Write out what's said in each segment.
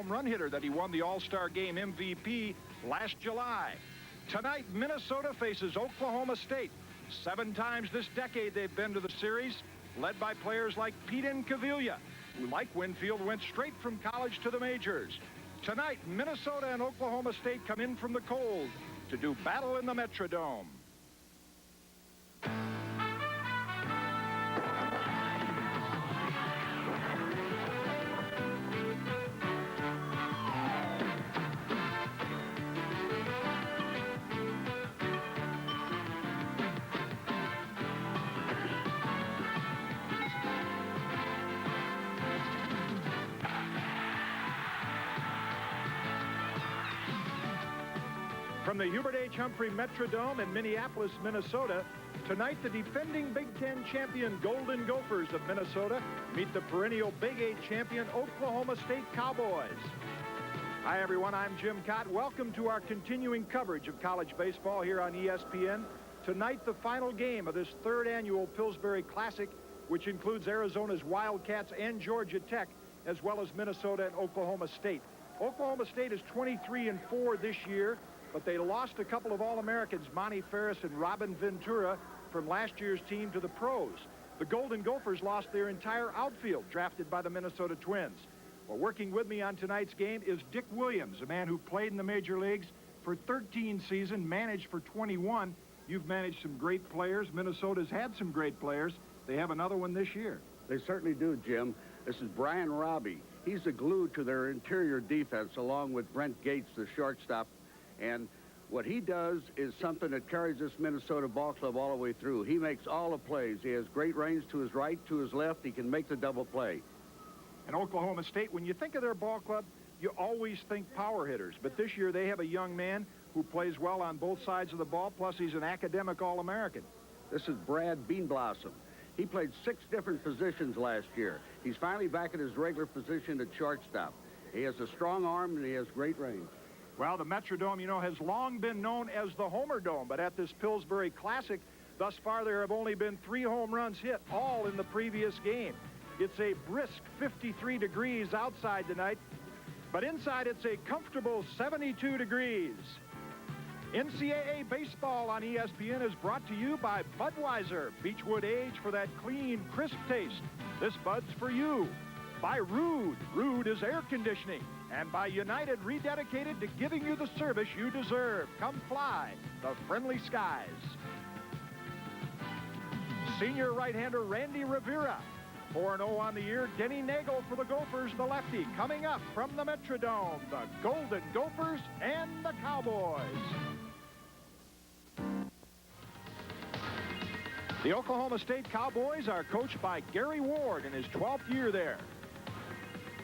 home run hitter that he won the All-Star Game MVP last July. Tonight, Minnesota faces Oklahoma State. 7 times this decade they've been to the series, led by players like Pete Incaviglia, who, like Winfield, went straight from college to the majors. Tonight, Minnesota and Oklahoma State come in from the cold to do battle in the Metrodome. From the Hubert H. Humphrey Metrodome in Minneapolis, Minnesota, tonight the defending Big Ten champion Golden Gophers of Minnesota meet the perennial Big 8 champion Oklahoma State Cowboys. Hi everyone, I'm Jim Cott. Welcome to our continuing coverage of college baseball here on ESPN. Tonight the final game of this 3rd annual Pillsbury Classic, which includes Arizona's Wildcats and Georgia Tech, as well as Minnesota and Oklahoma State. Oklahoma State is 23-4 this year, but they lost a couple of All-Americans, Monty Ferris and Robin Ventura, from last year's team to the pros. The Golden Gophers lost their entire outfield, drafted by the Minnesota Twins. Well, working with me on tonight's game is Dick Williams, a man who played in the major leagues for 13 seasons, managed for 21. You've managed some great players. Minnesota's had some great players. They have another one this year. They certainly do, Jim. This is Brian Robbie. He's the glue to their interior defense, along with Brent Gates, the shortstop. And what he does is something that carries this Minnesota ball club all the way through. He makes all the plays. He has great range to his right, to his left. He can make the double play. And Oklahoma State, when you think of their ball club, you always think power hitters. But this year they have a young man who plays well on both sides of the ball, plus he's an academic All-American. This is Brad Beanblossom. He played 6 different positions last year. He's finally back at his regular position at shortstop. He has a strong arm and he has great range. Well, the Metrodome, you know, has long been known as the Homer Dome, but at this Pillsbury Classic, thus far there have only been 3 home runs hit, all in the previous game. It's a brisk 53 degrees outside tonight, but inside it's a comfortable 72 degrees. NCAA Baseball on ESPN is brought to you by Budweiser, Beechwood Age for that clean, crisp taste. This Bud's for you. By Rude. Rude is air conditioning. And by United, rededicated to giving you the service you deserve. Come fly the friendly skies. Senior right-hander Randy Rivera. 4-0 on the year. Denny Nagel for the Gophers, the lefty. Coming up from the Metrodome, the Golden Gophers and the Cowboys. The Oklahoma State Cowboys are coached by Gary Ward in his 12th year there.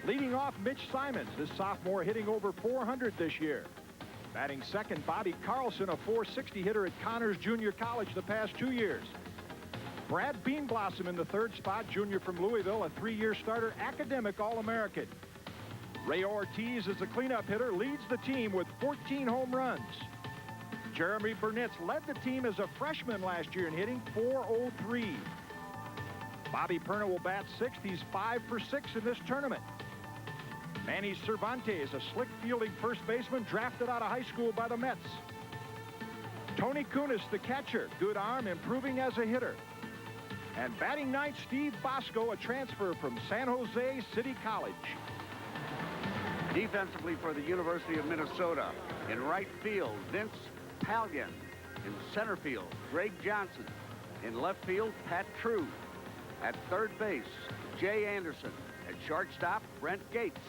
Leading off, Mitch Simons, this sophomore, hitting over 400 this year. Batting second, Bobby Carlson, a 460 hitter at Connors Junior College the past 2 years. Brad Beanblossom in the 3rd spot, junior from Louisville, a 3-year starter, academic All-American. Ray Ortiz is the cleanup hitter, leads the team with 14 home runs. Jeremy Burnitz led the team as a freshman last year in hitting .403. Bobby Perna will bat 6th. He's 5 for 6 in this tournament. Manny Cervantes, a slick fielding first baseman drafted out of high school by the Mets. Tony Kunis, the catcher, good arm, improving as a hitter. And batting ninth, Steve Bosco, a transfer from San Jose City College. Defensively for the University of Minnesota, in right field, Vince Pallion. In center field, Greg Johnson. In left field, Pat True. At third base, Jay Anderson. At shortstop, Brent Gates.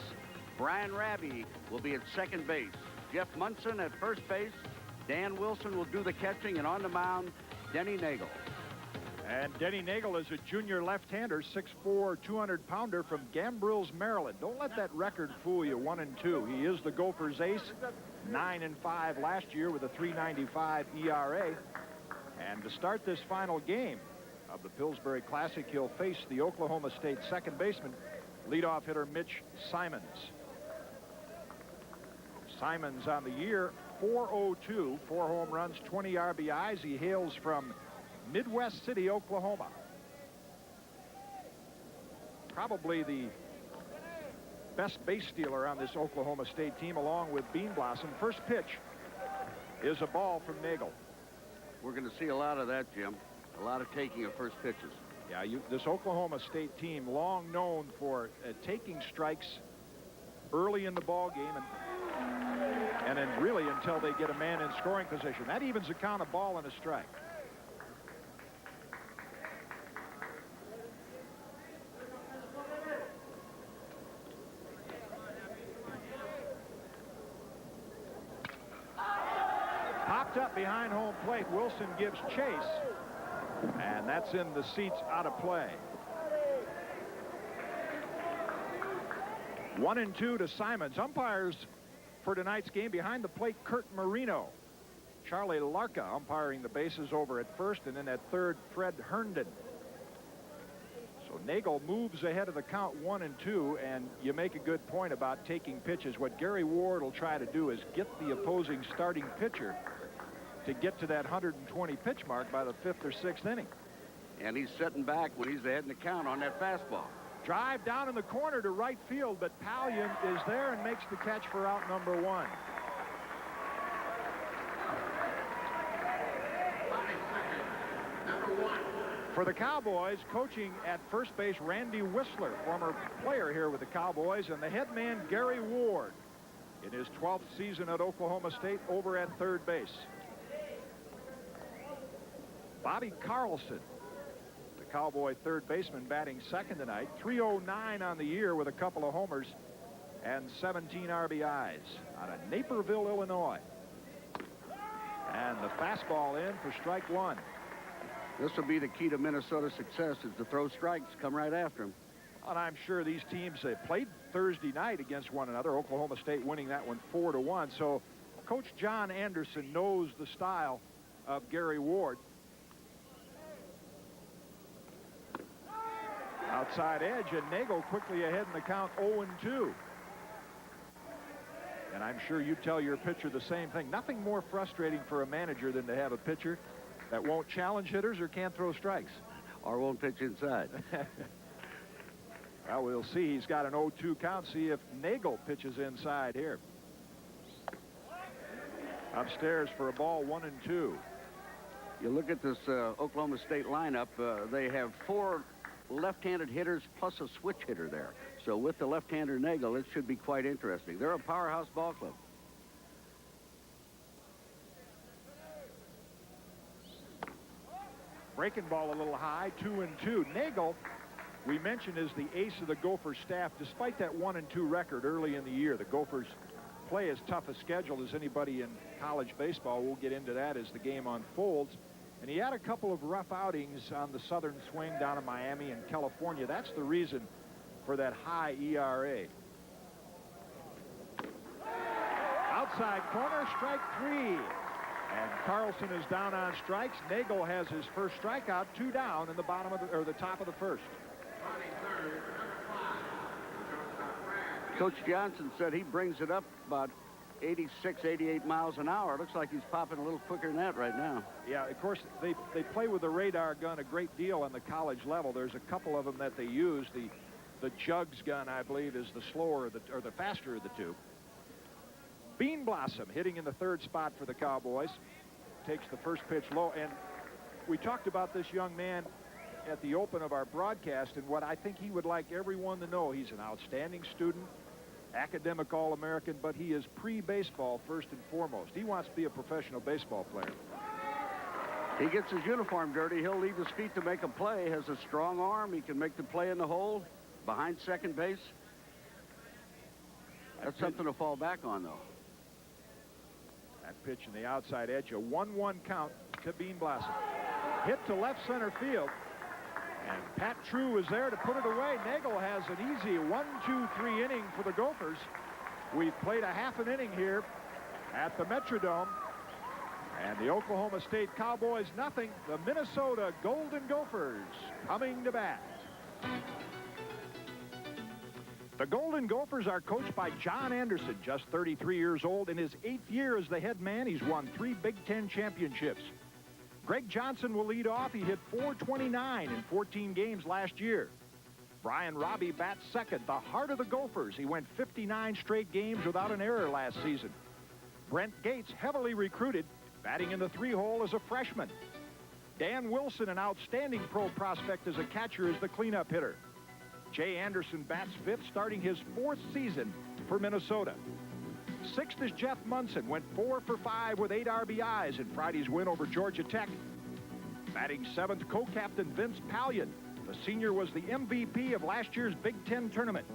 Brian Raby will be at second base. Jeff Munson at first base. Dan Wilson will do the catching, and on the mound, Denny Nagel. And Denny Nagel is a junior left-hander, 6'4", 200-pounder from Gambrills, Maryland. Don't let that record fool you, 1-2. He is the Gophers' ace, 9-5 last year with a 3.95 ERA. And to start this final game of the Pillsbury Classic, he'll face the Oklahoma State second baseman, leadoff hitter Mitch Simons. Simons on the year, 402, 4 home runs, 20 RBIs. He hails from Midwest City, Oklahoma. Probably the best base stealer on this Oklahoma State team, along with Bean Blossom. First pitch is a ball from Nagel. We're going to see a lot of that, Jim. A lot of taking of first pitches. Yeah, this Oklahoma State team, long known for taking strikes early in the ball game, and then really until they get a man in scoring position. That evens the count, a ball and a strike. Popped up behind home plate. Wilson gives chase, and that's in the seats, out of play. 1-2 to Simons. Umpires for tonight's game behind the plate, Kurt Marino. Charlie Larka umpiring the bases over at first, and then at third, Fred Herndon. So Nagel moves ahead of the count 1-2, and you make a good point about taking pitches. What Gary Ward will try to do is get the opposing starting pitcher to get to that 120 pitch mark by the 5th or 6th inning. And he's sitting back when he's ahead in the count on that fastball. Drive down in the corner to right field, but Pallion is there and makes the catch for out number 1. For the Cowboys, coaching at first base, Randy Whistler, former player here with the Cowboys, and the head man, Gary Ward, in his 12th season at Oklahoma State, over at third base. Bobby Carlson, the Cowboy third baseman, batting second tonight. 309 on the year with a couple of homers and 17 RBIs out of Naperville, Illinois. And the fastball in for strike 1. This will be the key to Minnesota's success, is to throw strikes, come right after him. And I'm sure these teams played Thursday night against one another. Oklahoma State winning that one 4-1. So Coach John Anderson knows the style of Gary Ward. Outside edge, and Nagel quickly ahead in the count, 0-2. And I'm sure you tell your pitcher the same thing. Nothing more frustrating for a manager than to have a pitcher that won't challenge hitters or can't throw strikes. Or won't pitch inside. Well, we'll see. He's got an 0-2 count. See if Nagel pitches inside here. Upstairs for a ball, 1-2. You look at this Oklahoma State lineup, they have 4 left-handed hitters plus a switch hitter there. So with the left-hander Nagel, it should be quite interesting. They're a powerhouse ball club. Breaking ball a little high, 2-2. Nagel, we mentioned, is the ace of the Gopher staff. Despite that 1-2 record early in the year, the Gophers play as tough a schedule as anybody in college baseball. We'll get into that as the game unfolds. And he had a couple of rough outings on the southern swing down in Miami and California. That's the reason for that high ERA. Outside corner, strike 3. And Carlson is down on strikes. Nagel has his first strikeout, 2 down in the bottom of the top of the first. Coach Johnson said he brings it up about 86, 88 miles an hour. Looks like he's popping a little quicker than that right now. Yeah, of course, they play with the radar gun a great deal on the college level. There's a couple of them that they use. The Jugs gun, I believe, is the slower or the faster of the two. Bean Blossom hitting in the third spot for the Cowboys. Takes the first pitch low. And we talked about this young man at the open of our broadcast, and what I think he would like everyone to know, he's an outstanding student, academic All-American, but he is pre-baseball first and foremost. He wants to be a professional baseball player. He gets his uniform dirty. He'll leave his feet to make a play. Has a strong arm. He can make the play in the hole behind second base. That's something to fall back on, though. That pitch in the outside edge, a 1-1 count to Bean Blossom. Hit to left center field. And Pat True is there to put it away. Nagel has an easy 1-2-3 inning for the Gophers. We've played a half an inning here at the Metrodome. And the Oklahoma State Cowboys, nothing. The Minnesota Golden Gophers coming to bat. The Golden Gophers are coached by John Anderson, just 33 years old. In his 8th year as the head man, he's won 3 Big Ten championships. Greg Johnson will lead off. He hit .429 in 14 games last year. Brian Robbie bats second, the heart of the Gophers. He went 59 straight games without an error last season. Brent Gates, heavily recruited, batting in the 3-hole as a freshman. Dan Wilson, an outstanding pro prospect as a catcher, is the cleanup hitter. Jay Anderson bats fifth, starting his 4th season for Minnesota. Sixth is Jeff Munson, went 4 for 5 with 8 RBIs in Friday's win over Georgia Tech. Batting 7th, co-captain Vince Pallion. The senior was the MVP of last year's Big Ten tournament.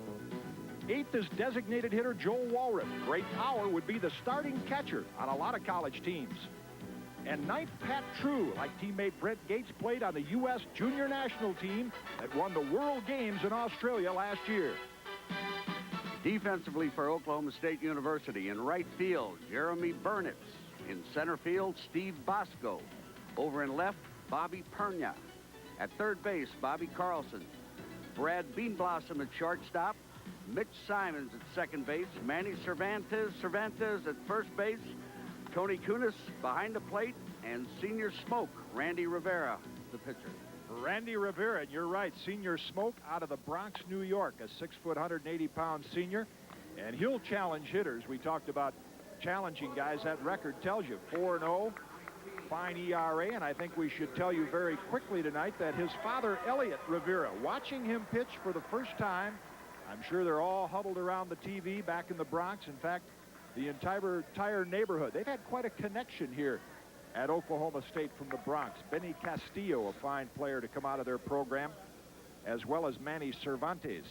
8th is designated hitter Joel Walrith. Great power, would be the starting catcher on a lot of college teams. And 9th, Pat True, like teammate Brent Gates, played on the U.S. junior national team that won the World Games in Australia last year. Defensively for Oklahoma State University, in right field, Jeremy Burnitz. In center field, Steve Bosco. Over in left, Bobby Pernia. At third base, Bobby Carlson. Brad Beanblossom at shortstop. Mitch Simons at second base. Manny Cervantes at first base. Tony Kunis behind the plate. And senior smoke, Randy Rivera, the pitcher. Randy Rivera, and you're right, senior smoke out of the Bronx, New York, a 6-foot, 180-pound senior. And he'll challenge hitters. We talked about challenging guys. That record tells you 4-0. Fine ERA, and I think we should tell you very quickly tonight that his father, Elliot Rivera, watching him pitch for the first time. I'm sure they're all huddled around the TV back in the Bronx. In fact, the entire neighborhood. They've had quite a connection here at Oklahoma State from the Bronx. Benny Castillo, a fine player to come out of their program, as well as Manny Cervantes.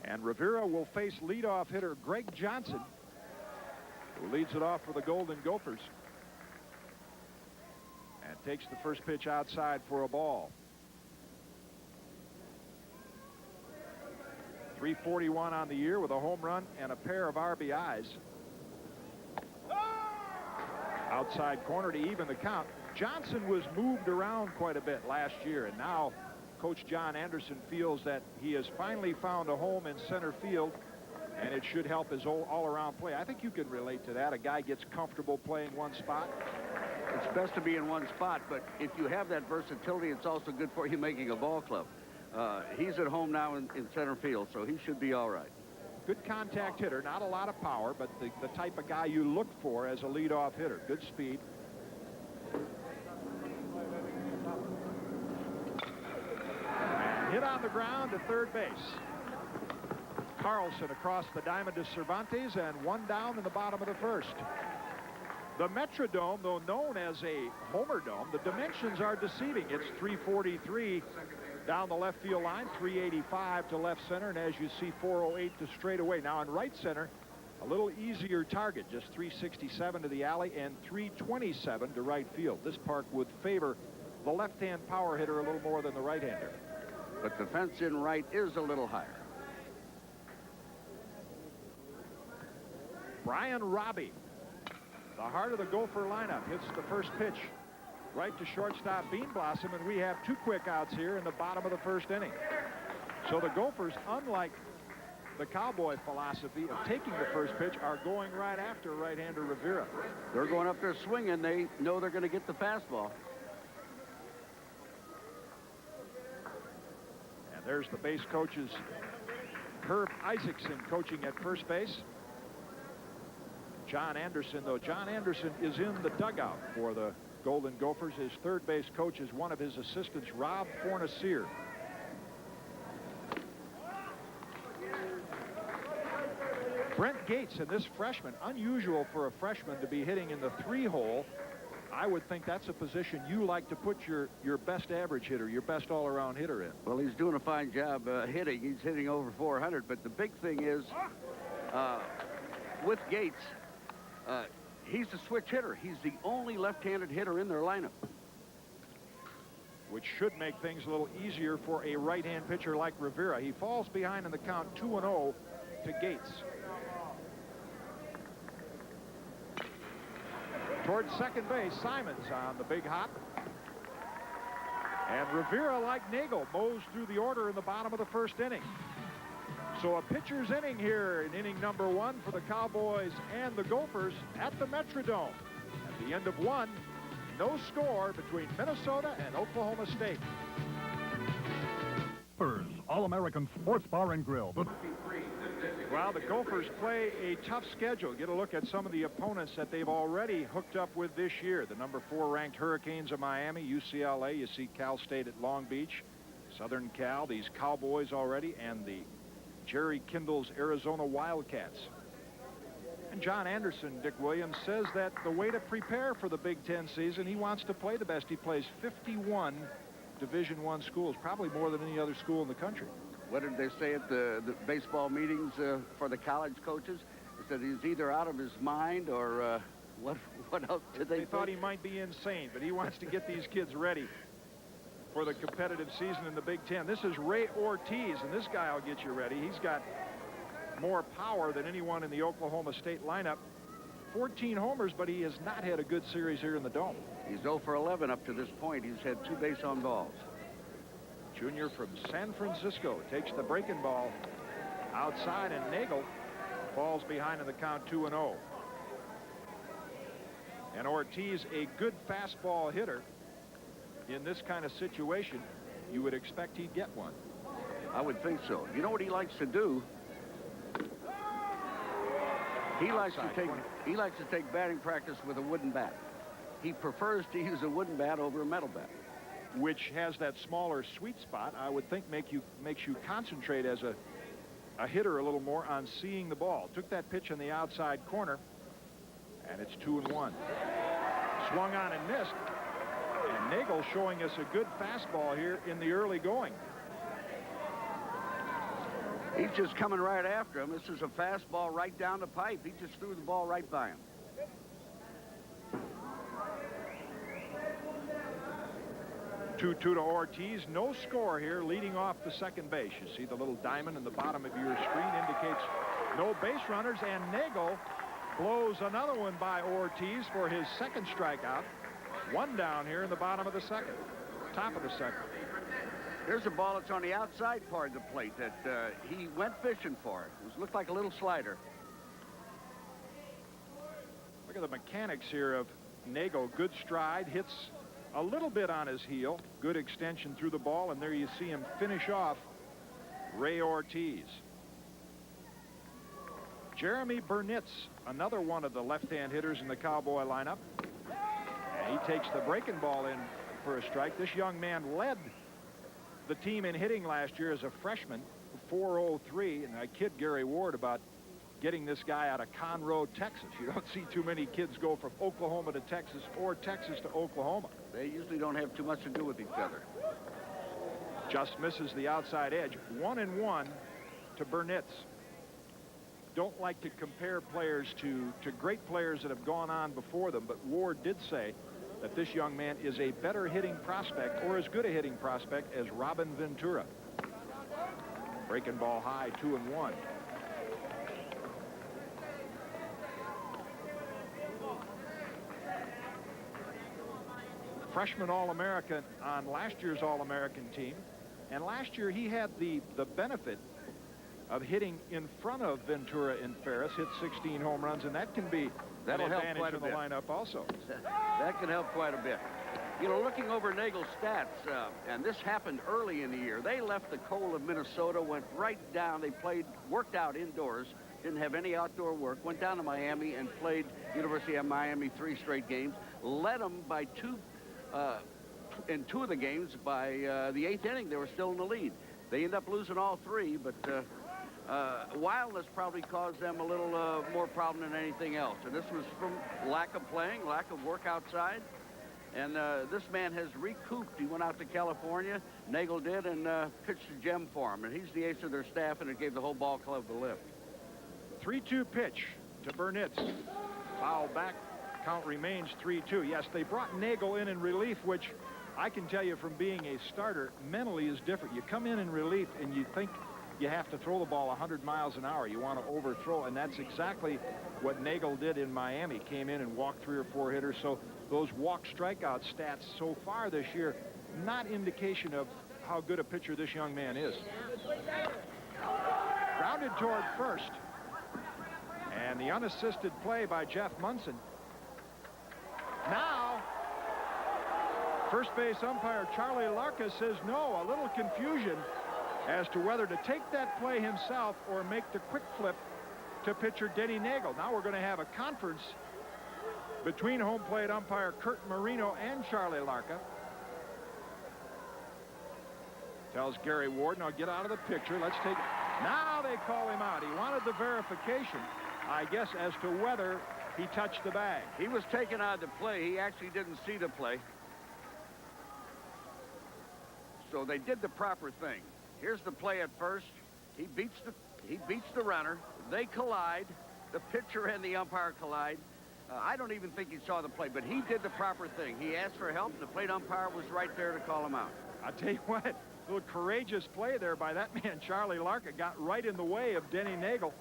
And Rivera will face leadoff hitter Greg Johnson, who leads it off for the Golden Gophers. And takes the first pitch outside for a ball. 341 on the year with a home run and a pair of RBIs. Outside corner to even the count. Johnson was moved around quite a bit last year, and now Coach John Anderson feels that he has finally found a home in center field, and it should help his all-around play. I think you can relate to that. A guy gets comfortable playing one spot. It's best to be in one spot, but if you have that versatility, it's also good for you making a ball club. He's at home now in center field, so he should be all right. Good contact hitter, not a lot of power, but the type of guy you look for as a leadoff hitter. Good speed. And hit on the ground to third base. Carlson across the diamond to Cervantes, and one down in the bottom of the first. The Metrodome, though known as a homer dome, the dimensions are deceiving. It's 343 down the left field line, 385 to left center, and as you see, 408 to straightaway. Now in right center, a little easier target, just 367 to the alley and 327 to right field. This park would favor the left-hand power hitter a little more than the right-hander. But the fence in right is a little higher. Brian Robbie, the heart of the Gopher lineup, hits the first pitch right to shortstop Beanblossom, and we have 2 quick outs here in the bottom of the first inning. So the Gophers, unlike the Cowboy philosophy of taking the first pitch, are going right after right-hander Rivera. They're going up there swinging. They know they're going to get the fastball. And there's the base coach's Herb Isaacson coaching at first base. John Anderson, though, John Anderson is in the dugout for the Golden Gophers. His third base coach is one of his assistants, Rob Fornacier. Brent Gates, and this freshman, unusual for a freshman to be hitting in the 3-hole. I would think that's a position you like to put your best average hitter, your best all-around hitter in. Well, he's doing a fine job hitting. He's hitting over 400, but the big thing is with Gates, he's a switch hitter. He's the only left-handed hitter in their lineup. Which should make things a little easier for a right-hand pitcher like Rivera. He falls behind in the count 2-0 to Gates. Towards second base, Simons on the big hop. And Rivera, like Nagel, mows through the order in the bottom of the first inning. So a pitcher's inning here in inning number 1 for the Cowboys and the Gophers at the Metrodome. At the end of 1, no score between Minnesota and Oklahoma State. Gophers, All-American Sports Bar and Grill. Well, the Gophers play a tough schedule. Get a look at some of the opponents that they've already hooked up with this year. The number 4 ranked Hurricanes of Miami, UCLA. You see Cal State at Long Beach, Southern Cal, these Cowboys already, and the Jerry Kindle's Arizona Wildcats. And John Anderson, Dick Williams, says that the way to prepare for the Big Ten season, he wants to play the best. He plays 51 Division I schools, probably more than any other school in the country. What did they say at the baseball meetings for the college coaches? They said he's either out of his mind or what else did they thought he might be insane, but he wants to get these kids ready for the competitive season in the Big Ten. This is Ray Ortiz, and this guy will get you ready. He's got more power than anyone in the Oklahoma State lineup. 14 homers, but he has not had a good series here in the Dome. He's 0 for 11 up to this point. He's had 2 base on balls. Junior from San Francisco takes the breaking ball outside, and Nagel falls behind in the count 2-0. And Ortiz, a good fastball hitter. In this kind of situation, you would expect he'd get one. I would think so. You know what he likes to do? He likes to take batting practice with a wooden bat. He prefers to use a wooden bat over a metal bat, which has that smaller sweet spot. I would think makes you concentrate as a hitter a little more on seeing the ball. Took that pitch in the outside corner, and it's 2-1. Swung on and missed. And Nagel showing us a good fastball here in the early going. He's just coming right after him. This is a fastball right down the pipe. He just threw the ball right by him. To Ortiz. No score here leading off the second base. You see the little diamond in the bottom of your screen indicates no base runners, and Nagel blows another one by Ortiz for his second strikeout. One down here in the bottom of the second, top of the second. There's a ball that's on the outside part of the plate that he went fishing for. It looked like a little slider. Look at the mechanics here of Nagel. Good stride, hits a little bit on his heel. Good extension through the ball, and there you see him finish off Ray Ortiz. Jeremy Burnitz, another one of the left-hand hitters in the Cowboy lineup. And he takes the breaking ball in for a strike. This young man led the team in hitting last year as a freshman, 403, and I kid Gary Ward about getting this guy out of Conroe, Texas. You don't see too many kids go from Oklahoma to Texas or Texas to Oklahoma. They usually don't have too much to do with each other. Just misses the outside edge. 1-1 to Burnitz. Don't like to compare players to great players that have gone on before them, but Ward did say that this young man is a better hitting prospect, or as good a hitting prospect as Robin Ventura. Breaking ball high, 2-1. Freshman All-American on last year's All-American team, and last year he had the benefit of hitting in front of Ventura and Ferris, hit 16 home runs, and that can be an advantage in the lineup also. That can help quite a bit. You know, looking over Nagel's stats, and this happened early in the year, they left the cold of Minnesota, went right down. They worked out indoors, didn't have any outdoor work, went down to Miami and played University of Miami 3 straight games, led them by in 2 of the games. By the 8th inning, they were still in the lead. They ended up losing all 3, but wildness probably caused them a little more problem than anything else. And this was from lack of playing, lack of work outside. And this man has recouped. He went out to California, Nagel did, and pitched a gem for him. And he's the ace of their staff, and it gave the whole ball club the lift. 3-2 pitch to Burnitz. Foul back. Count remains 3-2. Yes, they brought Nagel in relief, which I can tell you from being a starter, mentally is different. You come in relief, and you think you have to throw the ball 100 miles an hour. You want to overthrow, and that's exactly what Nagel did in Miami. Came in and walked 3 or 4 hitters. So those walk-strikeout stats so far this year, not indication of how good a pitcher this young man is. Grounded toward first. And the unassisted play by Jeff Munson. Now, first base umpire Charlie Larka says no. A little confusion as to whether to take that play himself or make the quick flip to pitcher Denny Nagel. Now we're going to have a conference between home plate umpire Kurt Marino and Charlie Larka. Tells Gary Ward, now get out of the picture. Let's take it. Now they call him out. He wanted the verification, I guess, as to whether he touched the bag. He was taken out of the play. He actually didn't see the play. So they did the proper thing. Here's the play at first. He beats the runner. They collide. The pitcher and the umpire collide. I don't even think he saw the play, but he did the proper thing. He asked for help, and the plate umpire was right there to call him out. I'll tell you what, a little courageous play there by that man, Charlie Larka. Got right in the way of Denny Nagel.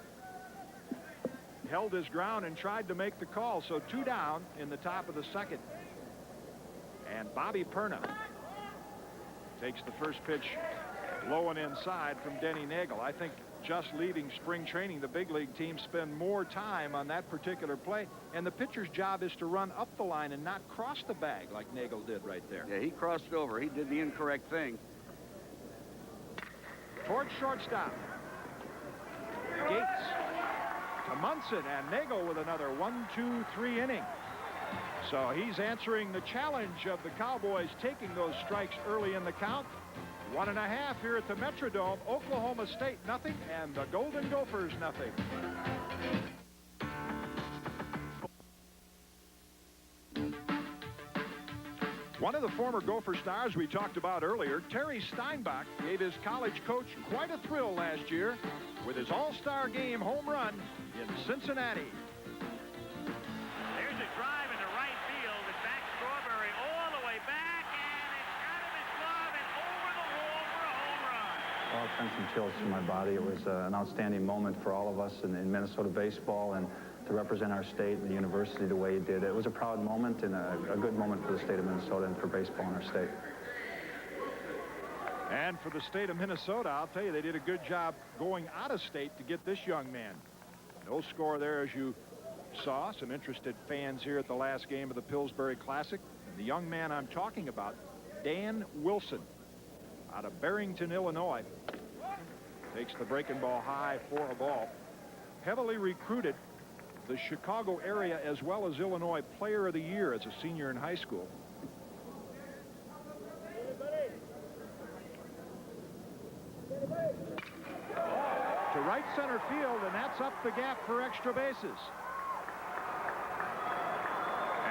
Held his ground and tried to make the call. So 2 down in the top of the second. And Bobby Perna takes the first pitch low and inside from Denny Nagel. I think just leaving spring training, the big league teams spend more time on that particular play. And the pitcher's job is to run up the line and not cross the bag like Nagel did right there. Yeah, he crossed over. He did the incorrect thing. Towards shortstop. Gates to Munson, and Nagel with another 1-2-3 inning. So he's answering the challenge of the Cowboys taking those strikes early in the count. 1.5 here at the Metrodome. Oklahoma State nothing, and the Golden Gophers nothing. One of the former Gopher stars we talked about earlier, Terry Steinbach, gave his college coach quite a thrill last year with his all-star game home run in Cincinnati. There's a drive into right field. It's back Strawberry all the way back, and it's out of his glove and over the wall for a home run. Well, it sent some chills to my body. It was an outstanding moment for all of us in Minnesota baseball, and to represent our state and the university the way he did. It was a proud moment and a good moment for the state of Minnesota and for baseball in our state. And for the state of Minnesota, I'll tell you, they did a good job going out of state to get this young man. No score there, as you saw. Some interested fans here at the last game of the Pillsbury Classic. And the young man I'm talking about, Dan Wilson, out of Barrington, Illinois, takes the breaking ball high for a ball. Heavily recruited, the Chicago area as well as Illinois Player of the Year as a senior in high school. To right center field, and that's up the gap for extra bases.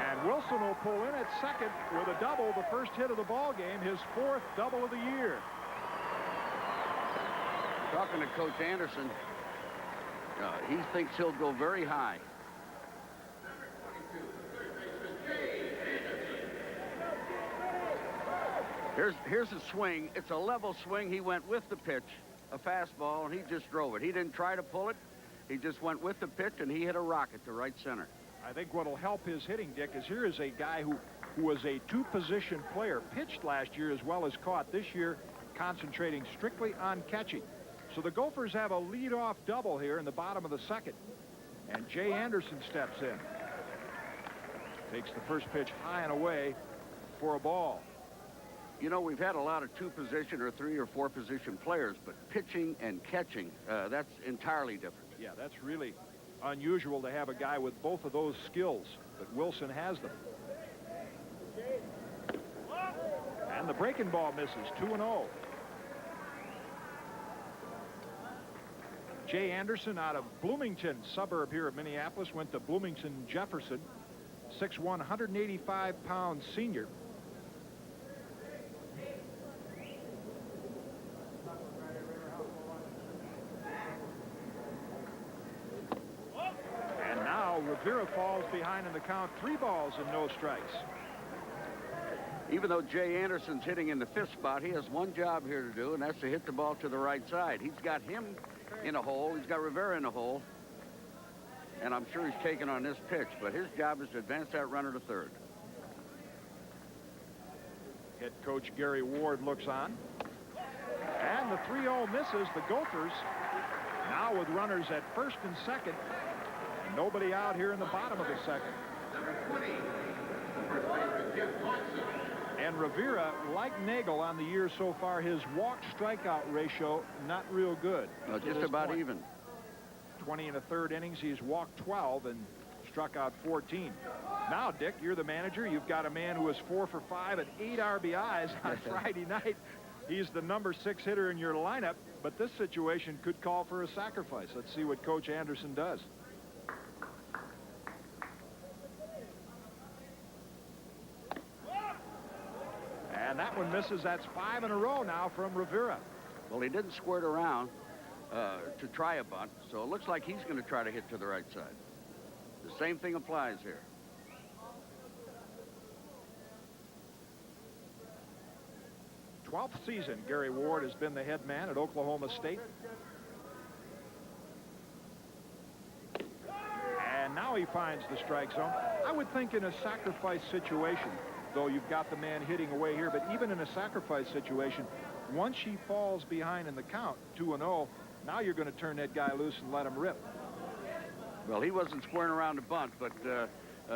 And Wilson will pull in at second with a double, the first hit of the ball game, his 4th double of the year. Talking to Coach Anderson, he thinks he'll go very high. Here's a swing. It's a level swing. He went with the pitch, a fastball, and he just drove it. He didn't try to pull it. He just went with the pitch, and he hit a rocket to right center. I think what will help his hitting, Dick, is here is a guy who was a 2-position player, pitched last year as well as caught. This year, concentrating strictly on catching. So the Gophers have a leadoff double here in the bottom of the second. And Jay Anderson steps in. Takes the first pitch high and away for a ball. You know, we've had a lot of 2-position or 3- or 4-position players, but pitching and catching, that's entirely different. Yeah, that's really unusual to have a guy with both of those skills, but Wilson has them. And the breaking ball misses, 2-0. Jay Anderson out of Bloomington, suburb here of Minneapolis, went to Bloomington Jefferson, 6'1", 185-pound senior. And now Rivera falls behind in the count, 3 balls and no strikes. Even though Jay Anderson's hitting in the 5th spot, he has one job here to do, and that's to hit the ball to the right side. He's got him in a hole. He's got Rivera in a hole. And I'm sure he's taking on this pitch, but his job is to advance that runner to third. Head coach Gary Ward looks on. And the 3-0 misses. The Gophers now with runners at first and second. And nobody out here in the bottom of the second. And Rivera, like Nagel on the year so far, his walk-strikeout ratio not real good. No, just about even. 20 and a third innings, he's walked 12 and struck out 14. Now, Dick, you're the manager. You've got a man who was 4 for 5 and 8 RBIs on Friday night. He's the number 6 hitter in your lineup, but this situation could call for a sacrifice. Let's see what Coach Anderson does. And that one misses. That's 5 in a row now from Rivera. Well, he didn't squirt around to try a bunt, so it looks like he's going to try to hit to the right side. The same thing applies here. th season, Gary Ward has been the head man at Oklahoma State. And now he finds the strike zone. I would think in a sacrifice situation, though you've got the man hitting away here, but even in a sacrifice situation, once he falls behind in the count, 2-0, now you're going to turn that guy loose and let him rip. Well, he wasn't squaring around the bunt, but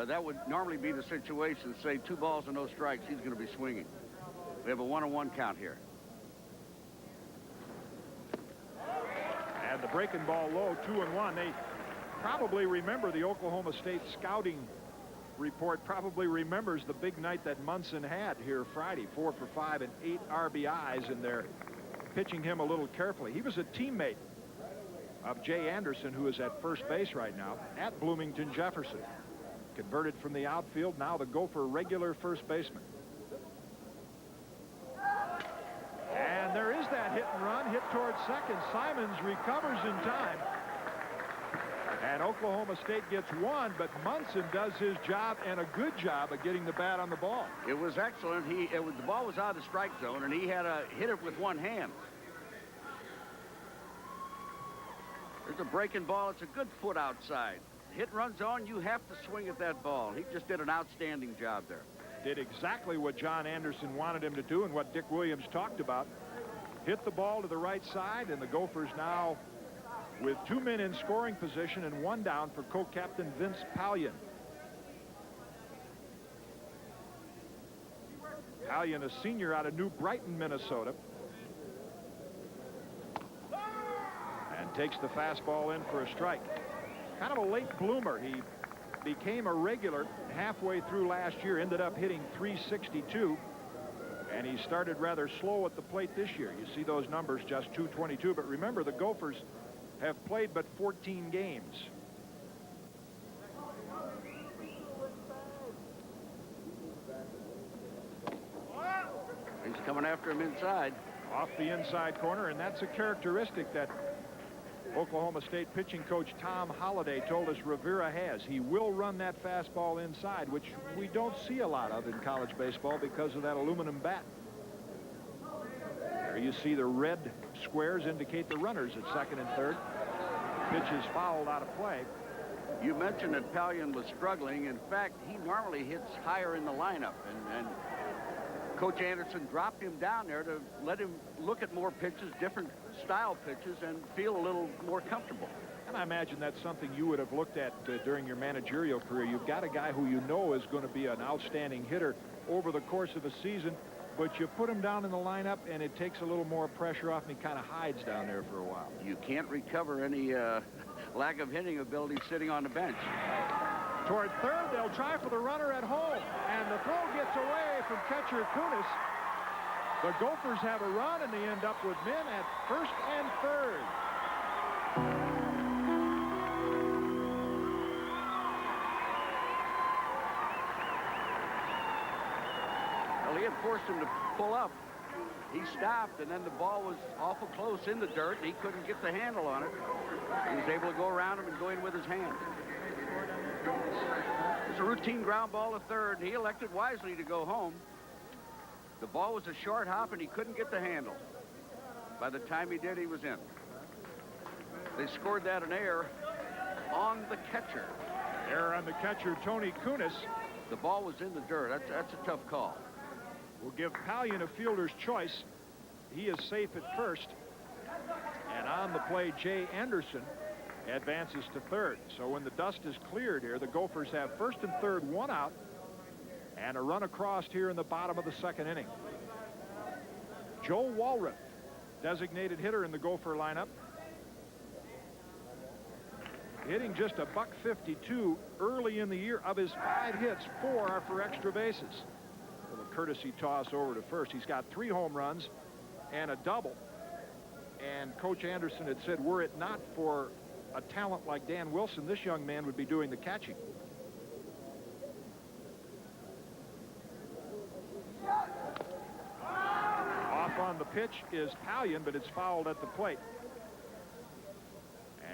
that would normally be the situation. Say 2 balls and no strikes, he's going to be swinging. We have a 1-1 count here. And the breaking ball low, 2-1. They probably remember the Oklahoma State scouting report probably remembers the big night that Munson had here Friday, 4 for 5 and 8 RBIs, and they're pitching him a little carefully. He was a teammate of Jay Anderson, who is at first base right now at Bloomington Jefferson. Converted from the outfield, now the Gopher regular first baseman. And there is that hit and run, hit towards second. Simons recovers in time. And Oklahoma State gets 1, but Munson does his job, and a good job of getting the bat on the ball. It was excellent. The ball was out of the strike zone, and he had to hit it with one hand. There's a breaking ball. It's a good foot outside. Hit and run zone, you have to swing at that ball. He just did an outstanding job there. Did exactly what John Anderson wanted him to do and what Dick Williams talked about. Hit the ball to the right side, and the Gophers now with 2 men in scoring position and 1 down for co-captain Vince Pallion. Pallion, a senior out of New Brighton, Minnesota. And takes the fastball in for a strike. Kind of a late bloomer. He became a regular halfway through last year, ended up hitting .362, and he started rather slow at the plate this year. You see those numbers, just .222, but remember the Gophers have played but 14 games. He's coming after him inside. Off the inside corner, and that's a characteristic that Oklahoma State pitching coach Tom Holliday told us Rivera has. He will run that fastball inside, which we don't see a lot of in college baseball because of that aluminum bat. There you see the red squares indicate the runners at second and third. Pitch is fouled out of play. You mentioned that Pallion was struggling. In fact, he normally hits higher in the lineup, and Coach Anderson dropped him down there to let him look at more pitches, different style pitches, and feel a little more comfortable. And I imagine that's something you would have looked at during your managerial career. You've got a guy who you know is going to be an outstanding hitter over the course of a season, but you put him down in the lineup, and it takes a little more pressure off, and he kind of hides down there for a while. You can't recover any lack of hitting ability sitting on the bench. Toward third, they'll try for the runner at home, and the throw gets away from catcher Kunis. The Gophers have a run, and they end up with men at first and third. Well, he had forced him to pull up. He stopped, and then the ball was awful close in the dirt, and he couldn't get the handle on it. He was able to go around him and go in with his hand. It's a routine ground ball to third, and he elected wisely to go home. The ball was a short hop, and he couldn't get the handle. By the time he did, he was in. They scored that an error on the catcher. Error on the catcher, Tony Kunis. The ball was in the dirt. That's a tough call. We'll give Pallion a fielder's choice. He is safe at first. And on the play, Jay Anderson advances to third. So when the dust is cleared here, the Gophers have first and third, 1 out. And a run across here in the bottom of the second inning. Joe Walrath, designated hitter in the Gopher lineup. Hitting just a .152 early in the year. Of his 5 hits, 4 are for extra bases. A little courtesy toss over to first. He's got 3 home runs and a double. And Coach Anderson had said, were it not for a talent like Dan Wilson, this young man would be doing the catching. Off on the pitch is Pallion, but it's fouled at the plate.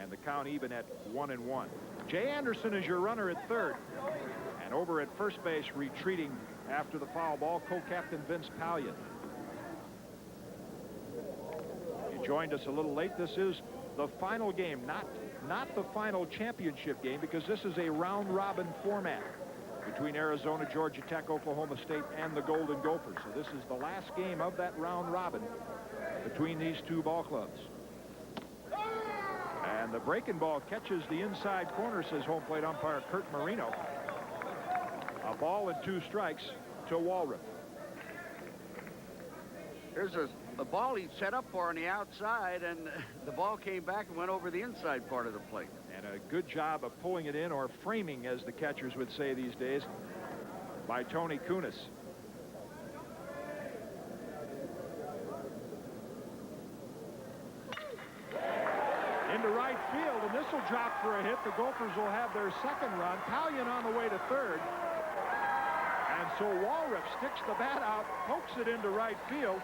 And the count even at 1-1. Jay Anderson is your runner at third. And over at first base, retreating after the foul ball, co-captain Vince Pallion. You joined us a little late. This is the final game, not the final championship game, because this is a round-robin format between Arizona, Georgia Tech, Oklahoma State, and the Golden Gophers. So this is the last game of that round-robin between these 2 ball clubs. And the breaking ball catches the inside corner, says home plate umpire Kurt Marino. A ball and 2 strikes to Walrath. There's a ball he set up for on the outside, and the ball came back and went over the inside part of the plate. And a good job of pulling it in, or framing, as the catchers would say these days, by Tony Kunis. Into right field, and this will drop for a hit. The Gophers will have their second run. Pallion on the way to third. And so Walrath sticks the bat out, pokes it into right field,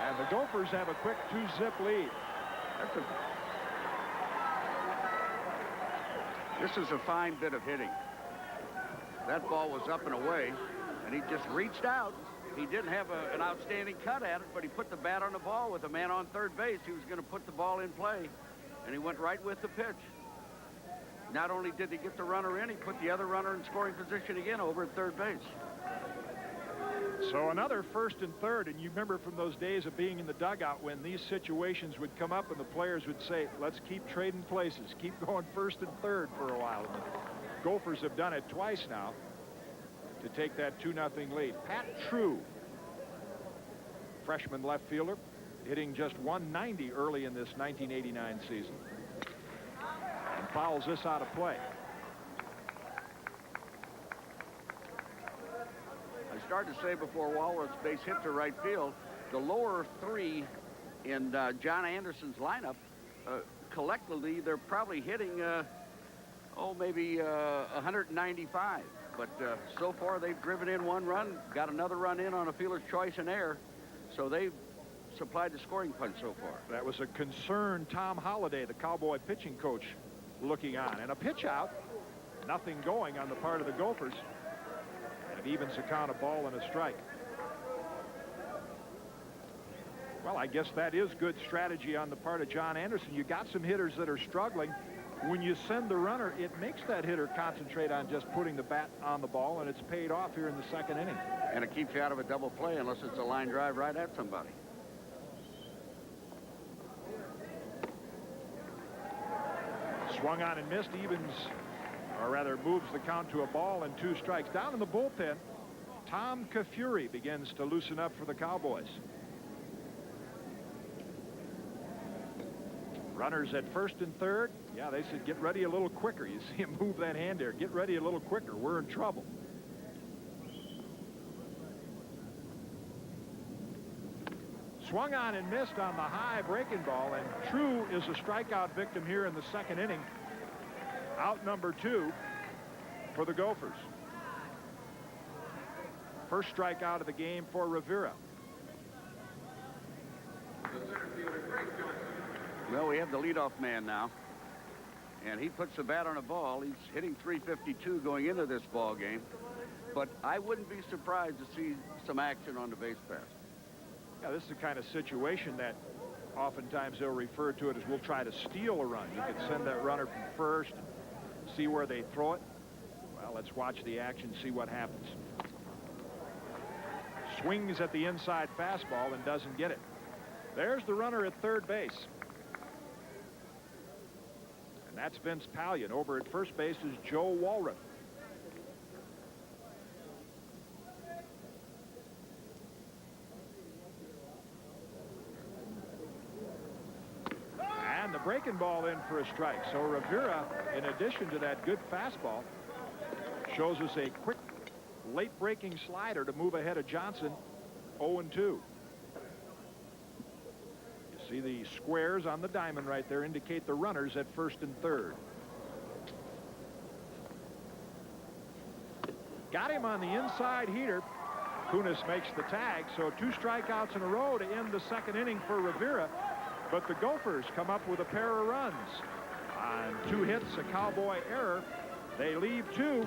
and the Gophers have a quick 2-zip lead. This is a fine bit of hitting. That ball was up and away, and he just reached out. He didn't have an outstanding cut at it, but he put the bat on the ball with a man on third base. He was going to put the ball in play, and he went right with the pitch. Not only did he get the runner in, he put the other runner in scoring position again over at third base. So another first and third, and you remember from those days of being in the dugout when these situations would come up and the players would say, let's keep trading places, keep going first and third for a while. And the Gophers have done it twice now to take that 2-0 lead. Pat True, freshman left fielder, hitting just 190 early in this 1989 season. And fouls this out of play. I started to say before Walrath's base hit to right field, the lower 3 in John Anderson's lineup, collectively, they're probably hitting, maybe 195. But so far, they've driven in 1 run, got another run in on a fielder's choice and error. So they've supplied the scoring punch so far. That was a concerned Tom Holliday, the Cowboy pitching coach, looking on. And a pitch out, nothing going on the part of the Gophers. And it evens the count, a ball and a strike. Well, I guess that is good strategy on the part of John Anderson. You got some hitters that are struggling. When you send the runner, it makes that hitter concentrate on just putting the bat on the ball, and it's paid off here in the second inning. And it keeps you out of a double play unless it's a line drive right at somebody. Swung on and missed, evens, or rather moves the count to a ball and 2 strikes. Down in the bullpen, Tom Kafuri begins to loosen up for the Cowboys. Runners at first and third. Yeah, they said get ready a little quicker. You see him move that hand there. Get ready a little quicker. We're in trouble. Swung on and missed on the high breaking ball, and True is a strikeout victim here in the second inning. Out number 2 for the Gophers. First strikeout of the game for Rivera. Well, we have the leadoff man now, and he puts the bat on a ball. He's hitting .352 going into this ball game, but I wouldn't be surprised to see some action on the base pass. Yeah, this is the kind of situation that oftentimes they'll refer to it as we'll try to steal a run. You could send that runner from first and see where they throw it. Well, let's watch the action, see what happens. Swings at the inside fastball and doesn't get it. There's the runner at third base. And that's Vince Pallion. Over at first base is Joe Walrath. breaking ball in for a strike. So Rivera, in addition to that good fastball, shows us a quick late breaking slider to move ahead of Johnson. 0-2. You see the squares on the diamond right there indicate the runners at first and third. Got him on the inside heater. Kunis makes the tag, so 2 strikeouts in a row to end the second inning for Rivera. But the Gophers come up with a pair of runs. On 2 hits, a Cowboy error. They leave 2.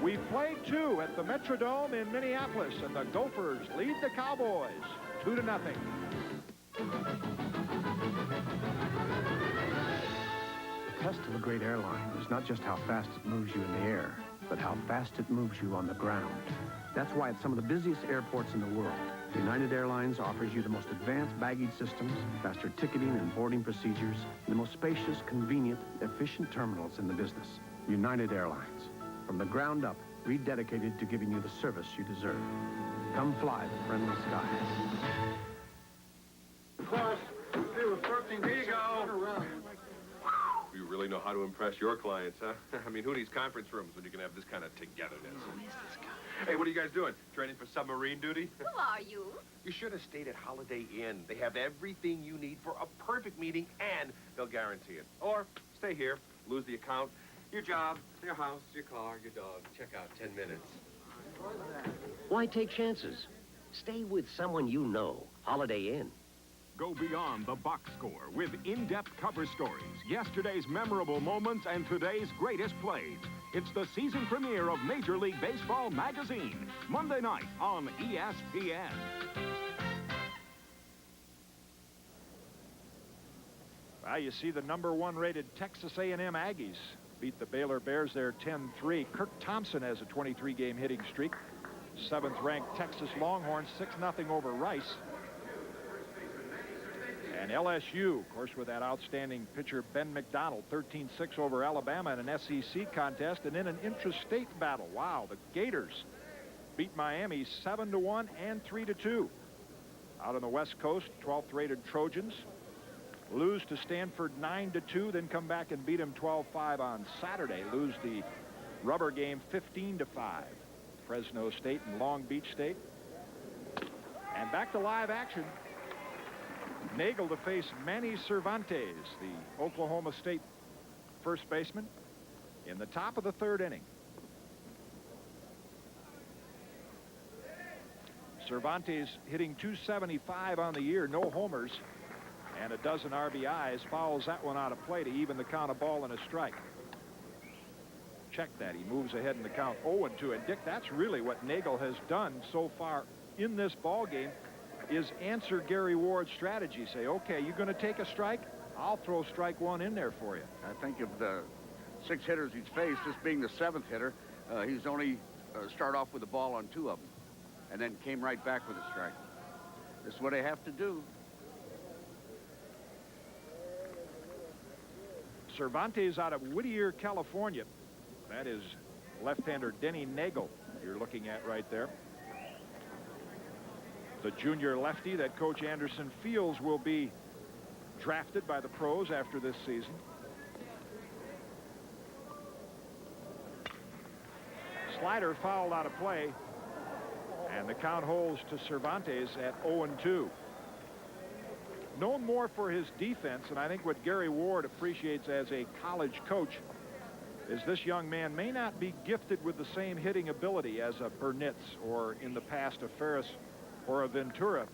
We've played 2 at the Metrodome in Minneapolis, and the Gophers lead the Cowboys 2-0. The test of a great airline is not just how fast it moves you in the air, but how fast it moves you on the ground. That's why at some of the busiest airports in the world, United Airlines offers you the most advanced baggage systems, faster ticketing and boarding procedures, and the most spacious, convenient, efficient terminals in the business. United Airlines, from the ground up, rededicated to giving you the service you deserve. Come fly the friendly skies. Plus, it was 13. Here you go. You really know how to impress your clients, huh? I mean, who needs conference rooms when you can have this kind of togetherness? Who is this guy? Hey, what are you guys doing? Training for submarine duty? Who are you? You should have stayed at Holiday Inn. They have everything you need for a perfect meeting, and they'll guarantee it. Or stay here, lose the account, your job, your house, your car, your dog. Check out 10 minutes. Why take chances? Stay with someone you know. Holiday Inn. Go beyond the box score with in-depth cover stories, yesterday's memorable moments, and today's greatest plays. It's the season premiere of Major League Baseball Magazine, Monday night on ESPN. Well, you see the #1 rated Texas A&M Aggies beat the Baylor Bears there 10-3. Kirk Thompson has a 23-game hitting streak. 7th-ranked Texas Longhorns 6-0 over Rice. And LSU, of course, with that outstanding pitcher Ben McDonald, 13-6 over Alabama in an SEC contest. And in an intrastate battle, wow, the Gators beat Miami 7-1 and 3-2. Out on the West Coast, 12th-rated Trojans lose to Stanford 9-2, then come back and beat them 12-5 on Saturday. Lose the rubber game 15-5. Fresno State and Long Beach State. And back to live action. Nagel to face Manny Cervantes, the Oklahoma State first baseman, in the top of the 3rd inning. Cervantes hitting .275 on the year, no homers, and a dozen RBIs. Fouls that one out of play to even the count, of ball and a strike. Check that. He moves ahead in the count 0-2. And Dick, that's really what Nagel has done so far in this ball game, is answer Gary Ward's strategy. Say, okay, you're going to take a strike? I'll throw strike 1 in there for you. I think of the 6 hitters he's faced, this being the 7th hitter, he's only started off with the ball on 2 of them, and then came right back with a strike. This is what they have to do. Cervantes out of Whittier, California. That is left-hander Denny Nagel you're looking at right there. The junior lefty that Coach Anderson feels will be drafted by the pros after this season. Slider fouled out of play, and the count holds to Cervantes at 0-2. Known more for his defense, and I think what Gary Ward appreciates as a college coach is this young man may not be gifted with the same hitting ability as a Burnitz or in the past a Ferris or a Ventura,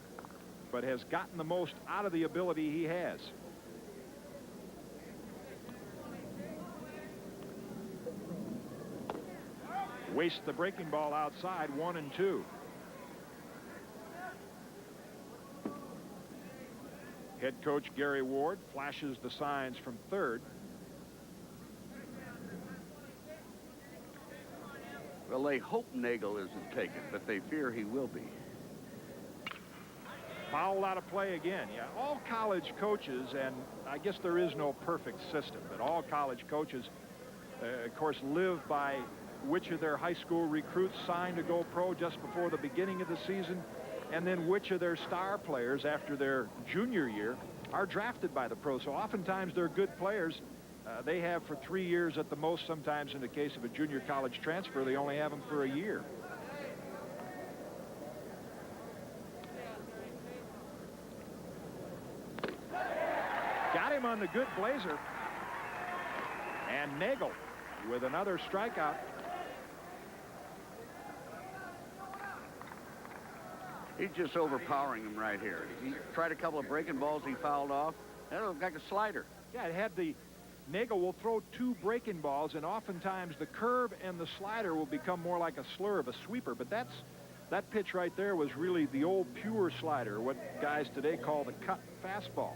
but has gotten the most out of the ability he has. Wastes the breaking ball outside, 1-2. Head coach Gary Ward flashes the signs from third. Well, they hope Nagel isn't taken, but they fear he will be. Fouled out of play again. Yeah, all college coaches, and I guess there is no perfect system, but all college coaches, of course, live by which of their high school recruits signed to go pro just before the beginning of the season, and then which of their star players after their junior year are drafted by the pros. So oftentimes they're good players. They have for 3 years at the most. Sometimes in the case of a junior college transfer, they only have them for a year. Got him on the good blazer. And Nagel with another strikeout. He's just overpowering him right here. He tried a couple of breaking balls he fouled off. That looked like a slider. Yeah, it had the... Nagel will throw 2 breaking balls, and oftentimes the curve and the slider will become more like a slur of a sweeper. But that pitch right there was really the old pure slider, what guys today call the cut fastball.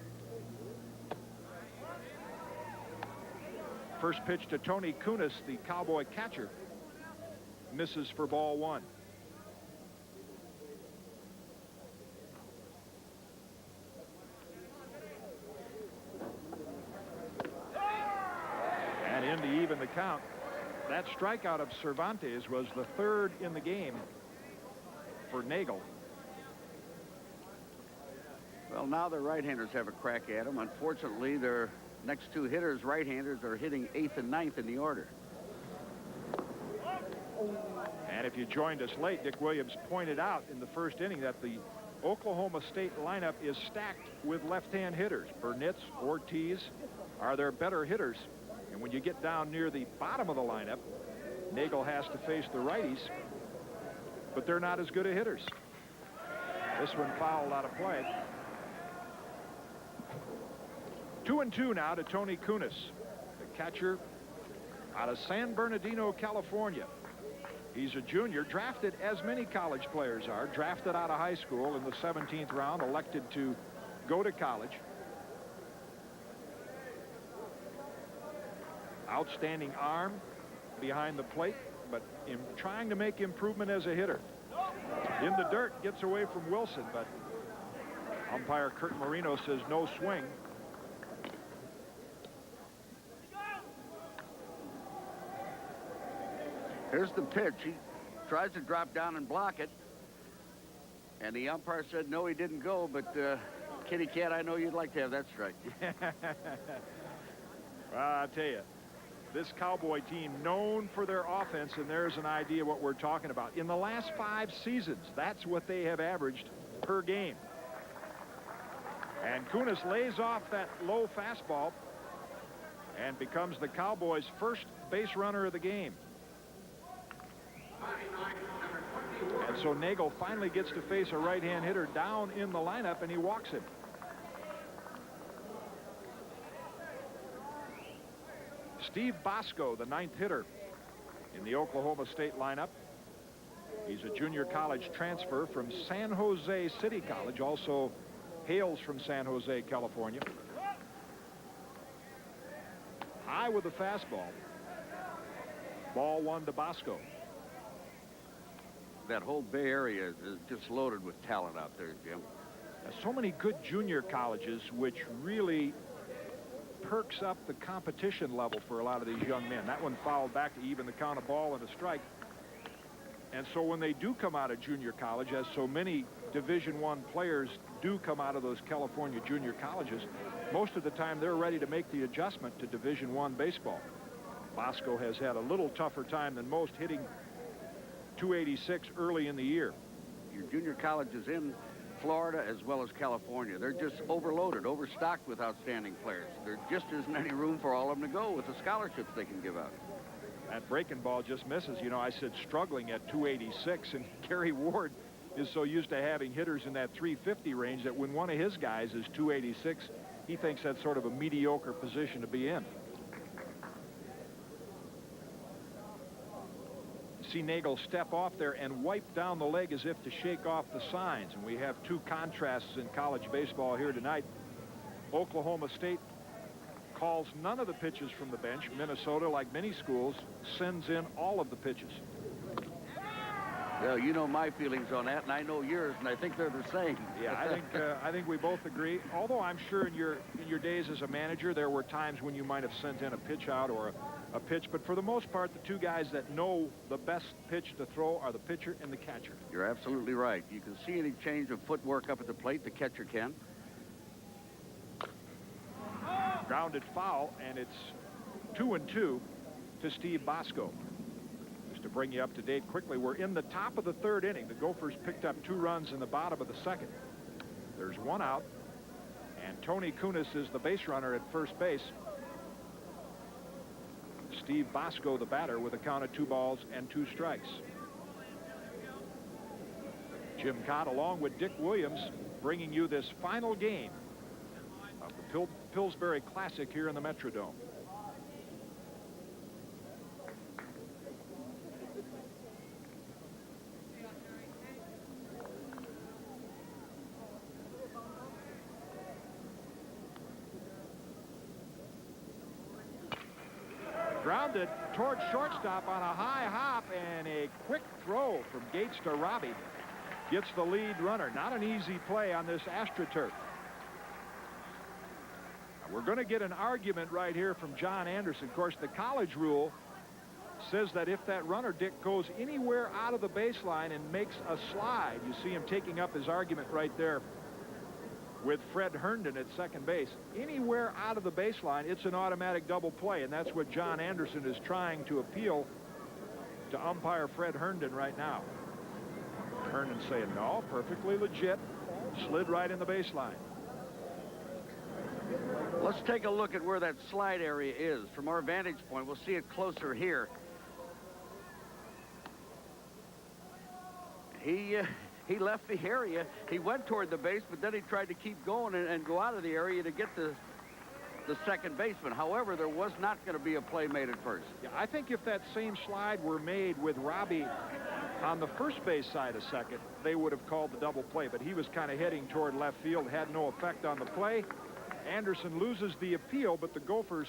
First pitch to Tony Kunis, the Cowboy catcher, misses for ball 1. And in to even the count. That strikeout of Cervantes was the 3rd in the game for Nagel. Well, now the right-handers have a crack at him. Unfortunately, their next 2 hitters, right-handers, are hitting 8th and 9th in the order. And if you joined us late, Dick Williams pointed out in the first inning that the Oklahoma State lineup is stacked with left-hand hitters. Burnitz, Ortiz are their better hitters. And when you get down near the bottom of the lineup, Nagel has to face the righties, but they're not as good a hitters. This one fouled out of play. 2-2 now to Tony Kunis, the catcher out of San Bernardino, California. He's a junior, drafted as many college players are, drafted out of high school in the 17th round, elected to go to college. Outstanding arm behind the plate, but in trying to make improvement as a hitter. In the dirt, gets away from Wilson, but umpire Kurt Marino says no swing. Here's the pitch. He tries to drop down and block it. And the umpire said no, he didn't go, but Kitty Cat, I know you'd like to have that strike. Well, I'll tell you, this Cowboy team known for their offense, and there's an idea what we're talking about. In the last 5 seasons, that's what they have averaged per game. And Kunis lays off that low fastball and becomes the Cowboys' first base runner of the game. And so Nagel finally gets to face a right-hand hitter down in the lineup, and he walks him. Steve Bosco, the 9th hitter in the Oklahoma State lineup. He's a junior college transfer from San Jose City College, also hails from San Jose, California. High with the fastball. Ball 1 to Bosco. That whole Bay Area is just loaded with talent out there, Jim. So many good junior colleges, which really perks up the competition level for a lot of these young men. That one fouled back to even the count, of ball and a strike. And so when they do come out of junior college, as so many Division I players do come out of those California junior colleges, most of the time they're ready to make the adjustment to Division I baseball. Bosco has had a little tougher time than most, hitting .286 early in the year. Your junior colleges in Florida as well as California, they're just overloaded, overstocked with outstanding players. There just isn't any room for all of them to go with the scholarships they can give out. That breaking ball just misses. You know, I said struggling at .286, and Gary Ward is so used to having hitters in that .350 range that when one of his guys is .286, he thinks that's sort of a mediocre position to be in. See Nagel step off there and wipe down the leg as if to shake off the signs. And we have 2 contrasts in college baseball here tonight. Oklahoma State calls none of the pitches from the bench. Minnesota, like many schools, sends in all of the pitches. Well, you know my feelings on that, and I know yours, and I think they're the same. Yeah, I think we both agree. Although I'm sure in your days as a manager, there were times when you might have sent in a pitch out or a pitch, but for the most part, the 2 guys that know the best pitch to throw are the pitcher and the catcher. You're absolutely right. You can see any change of footwork up at the plate, the catcher can. Grounded foul, and it's 2-2 to Steve Bosco. Just to bring you up to date quickly, we're in the top of the third inning. The Gophers picked up 2 runs in the bottom of the second. There's 1 out, and Tony Kunis is the base runner at first base. Steve Bosco, the batter, with a count of 2 balls and 2 strikes. Jim Cott, along with Dick Williams, bringing you this final game of the Pillsbury Classic here in the Metrodome. Grounded towards shortstop on a high hop, and a quick throw from Gates to Robbie gets the lead runner. Not an easy play on this AstroTurf. We're going to get an argument right here from John Anderson. Of course, the college rule says that if that runner, Dick, goes anywhere out of the baseline and makes a slide, you see him taking up his argument right there with Fred Herndon at second base. Anywhere out of the baseline, it's an automatic double play, and that's what John Anderson is trying to appeal to umpire Fred Herndon right now. Herndon saying, no, perfectly legit, slid right in the baseline. Let's take a look at where that slide area is. From our vantage point, we'll see it closer here. He left the area. He went toward the base, but then he tried to keep going and go out of the area to get the second baseman. However, there was not going to be a play made at first. Yeah, I think if that same slide were made with Robbie on the first base side of second, they would have called the double play, but he was kind of heading toward left field, had no effect on the play. Anderson loses the appeal, but the Gophers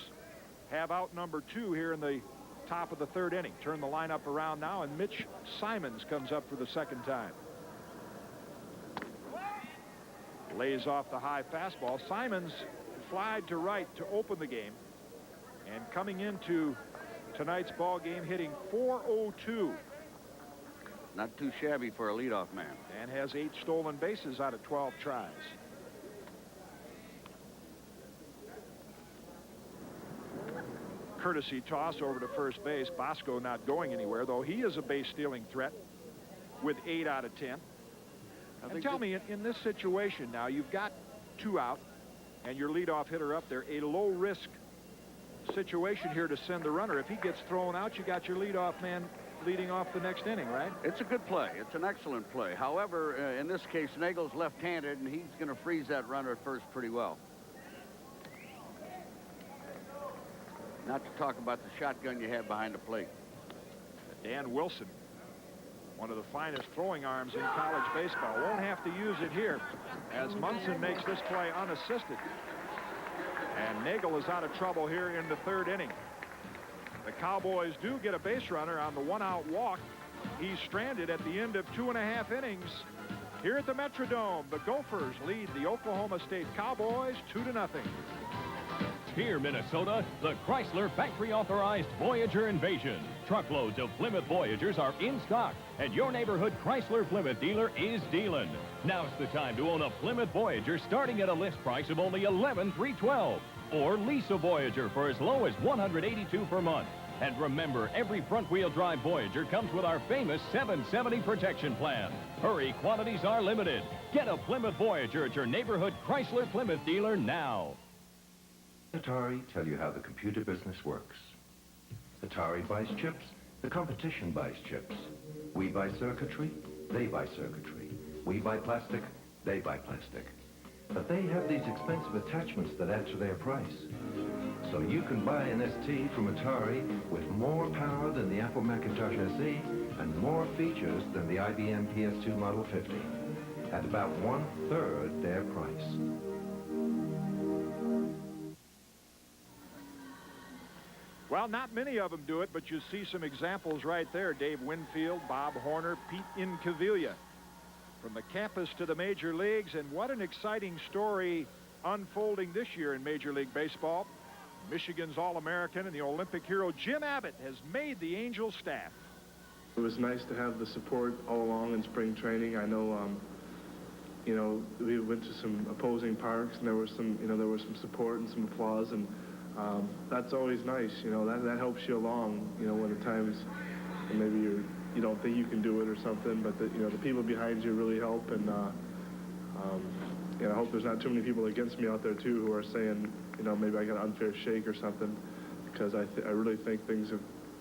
have out number 2 here in the top of the third inning. Turn the lineup around now, and Mitch Simons comes up for the second time. Lays off the high fastball. Simons flied to right to open the game, and coming into tonight's ball game hitting .402. Not too shabby for a leadoff man. And has 8 stolen bases out of 12 tries. Courtesy toss over to first base. Bosco not going anywhere, though he is a base-stealing threat with 8 out of 10. And tell me, in this situation now, you've got 2 out, and your leadoff hitter up there, a low-risk situation here to send the runner. If he gets thrown out, you got your leadoff man leading off the next inning, right? It's a good play. It's an excellent play. However, in this case, Nagel's left-handed, and he's going to freeze that runner at first pretty well. Not to talk about the shotgun you have behind the plate. Dan Wilson, one of the finest throwing arms in college baseball, won't have to use it here as Munson makes this play unassisted. And Nagel is out of trouble here in the third inning. The Cowboys do get a base runner on the 1-out walk. He's stranded at the end of 2.5 innings. Here at the Metrodome, the Gophers lead the Oklahoma State Cowboys 2-0. Here, Minnesota, the Chrysler factory-authorized Voyager Invasion. Truckloads of Plymouth Voyagers are in stock, and your neighborhood Chrysler Plymouth dealer is dealing. Now's the time to own a Plymouth Voyager starting at a list price of only $11,312. Or lease a Voyager for as low as $182 per month. And remember, every front-wheel drive Voyager comes with our famous 770 protection plan. Hurry, quantities are limited. Get a Plymouth Voyager at your neighborhood Chrysler Plymouth dealer now. Atari tell you how the computer business works. Atari buys chips, the competition buys chips. We buy circuitry, they buy circuitry. We buy plastic, they buy plastic. But they have these expensive attachments that add to their price. So you can buy an ST from Atari with more power than the Apple Macintosh SE and more features than the IBM PS2 Model 50 at about 1/3 their price. Well, not many of them do it, but you see some examples right there. Dave Winfield, Bob Horner, Pete Incaviglia. From the campus to the major leagues, and what an exciting story unfolding this year in Major League Baseball. Michigan's All-American and the Olympic hero Jim Abbott has made the Angels staff. It was nice to have the support all along in spring training. I know you know, we went to some opposing parks, and there was some, you know, there was some support and some applause, and that's always nice. You know, that helps you along. You know, when at times maybe you don't think you can do it or something, but you know, the people behind you really help, and you know, I hope there's not too many people against me out there too who are saying, you know, maybe I got an unfair shake or something, because I really think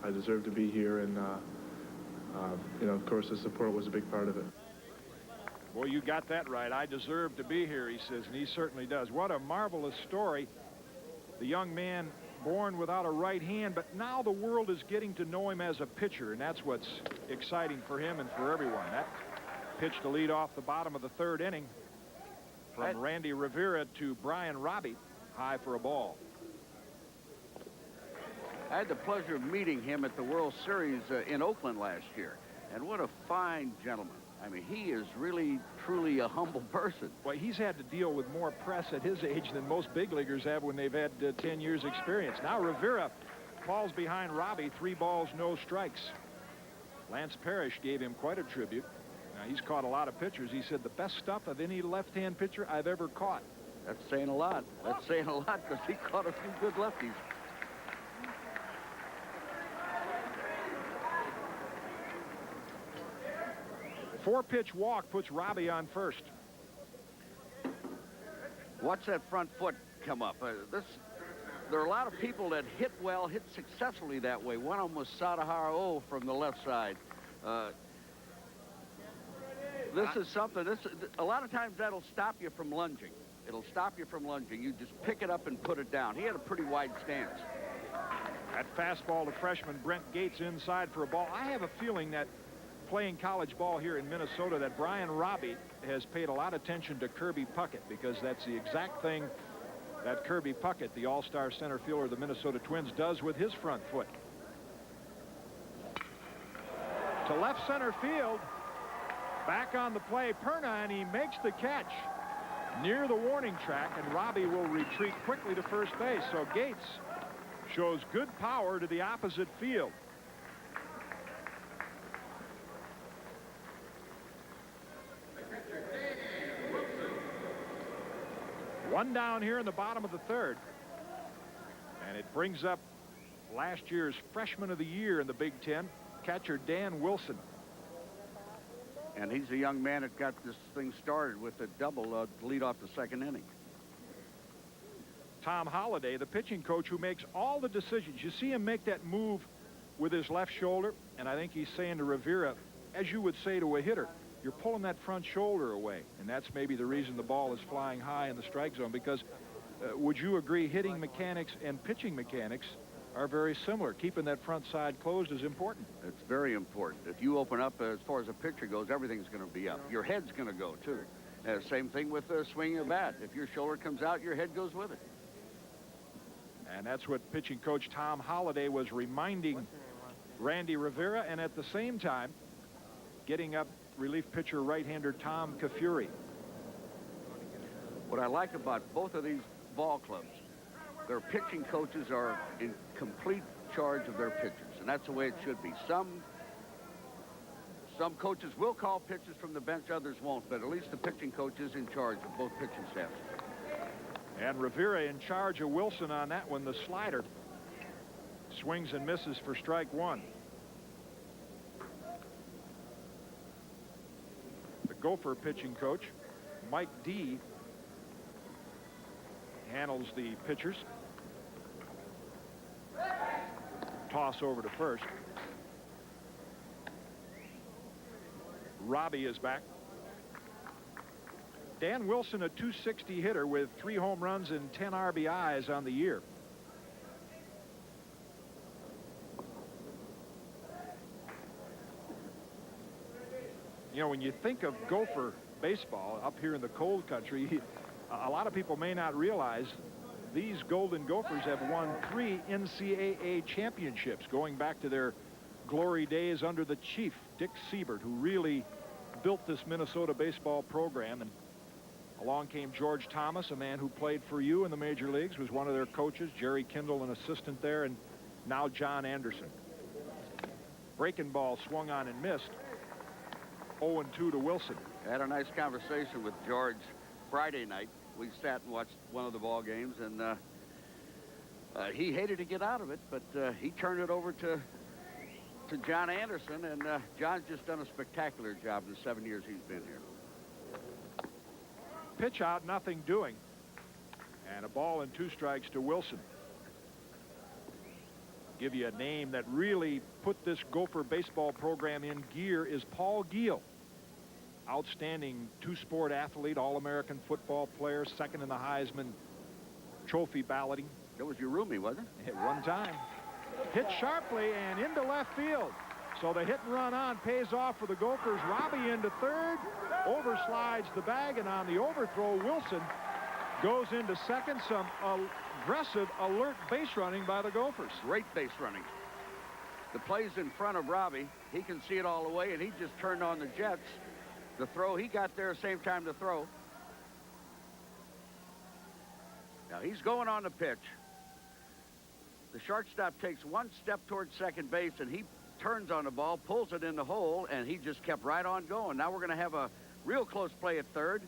I deserve to be here, and you know, of course, the support was a big part of it. Boy, you got that right. I deserve to be here, he says, and he certainly does. What a marvelous story. The young man born without a right hand, but now the world is getting to know him as a pitcher, and that's what's exciting for him and for everyone. That pitch to lead off the bottom of the third inning from Randy Rivera to Brian Robbie, high for a ball. I had the pleasure of meeting him at the World Series in Oakland last year, and what a fine gentleman. I mean, he is really, truly a humble person. Well, he's had to deal with more press at his age than most big leaguers have when they've had 10 years experience. Now Rivera falls behind Robbie, 3 balls, no strikes. Lance Parrish gave him quite a tribute. Now, he's caught a lot of pitchers. He said the best stuff of any left-hand pitcher I've ever caught. That's saying a lot. That's saying a lot, because he caught a few good lefties. Four-pitch walk puts Robbie on first. Watch that front foot come up. There are a lot of people that hit well, hit successfully that way. One of them was Sadahara from the left side. This is something. A lot of times that'll stop you from lunging. It'll stop you from lunging. You just pick it up and put it down. He had a pretty wide stance. That fastball to freshman Brent Gates inside for a ball. I have a feeling that playing college ball here in Minnesota that Brian Robbie has paid a lot of attention to Kirby Puckett, because that's the exact thing that Kirby Puckett, the all-star center fielder of the Minnesota Twins, does with his front foot. To left center field. Back on the play, Perna, and he makes the catch near the warning track, and Robbie will retreat quickly to first base. So Gates shows good power to the opposite field. One down here in the bottom of the third. And it brings up last year's freshman of the year in the Big Ten, catcher Dan Wilson. And he's a young man that got this thing started with a double to lead off the second inning. Tom Holliday, the pitching coach who makes all the decisions. You see him make that move with his left shoulder, and I think he's saying to Rivera, as you would say to a hitter, you're pulling that front shoulder away, and that's maybe the reason the ball is flying high in the strike zone, because would you agree hitting mechanics and pitching mechanics are very similar? Keeping that front side closed is important. It's very important. If you open up, as far as a pitcher goes, everything's going to be up. Your head's going to go, too. Same thing with swinging a bat. If your shoulder comes out, your head goes with it. And that's what pitching coach Tom Holliday was reminding Randy Rivera, and at the same time, getting up relief pitcher right-hander Tom Kafuri. What I like about both of these ball clubs, their pitching coaches are in complete charge of their pitchers, and that's the way it should be. Some coaches will call pitches from the bench, others won't, but at least the pitching coach is in charge of both pitching staffs. And Rivera in charge of Wilson on that one. The slider swings and misses for strike one. The Gopher pitching coach, Mike D., handles the pitchers. Toss over to first. Robbie is back. Dan Wilson, a .260 hitter with 3 home runs and 10 RBIs on the year. You know, when you think of Gopher baseball up here in the cold country, a lot of people may not realize these Golden Gophers have won 3 NCAA championships going back to their glory days under the chief, Dick Siebert, who really built this Minnesota baseball program. And along came George Thomas, a man who played for you in the major leagues, was one of their coaches. Jerry Kindle, an assistant there, and now John Anderson. Breaking ball swung on and missed. 0-2 to Wilson. I had a nice conversation with George Friday night. We sat and watched one of the ball games, and he hated to get out of it, but he turned it over to John Anderson, and John's just done a spectacular job in the 7 years he's been here. Pitch out, nothing doing. And a ball and 2 strikes to Wilson. Give you a name that really put this Gopher baseball program in gear is Paul Giel. Outstanding 2-sport athlete, All-American football player, second in the Heisman Trophy balloting. That was your roomie, wasn't it? At one time. Hit sharply and into left field. So the hit and run on pays off for the Gophers. Robbie into third, overslides the bag, and on the overthrow, Wilson goes into second. Some aggressive, alert base running by the Gophers. Great base running. The play's in front of Robbie. He can see it all the way, and he just turned on the jets. The throw, he got there same time to throw. Now he's going on the pitch. The shortstop takes one step towards second base, and he turns on the ball, pulls it in the hole, and he just kept right on going. Now we're going to have a real close play at third.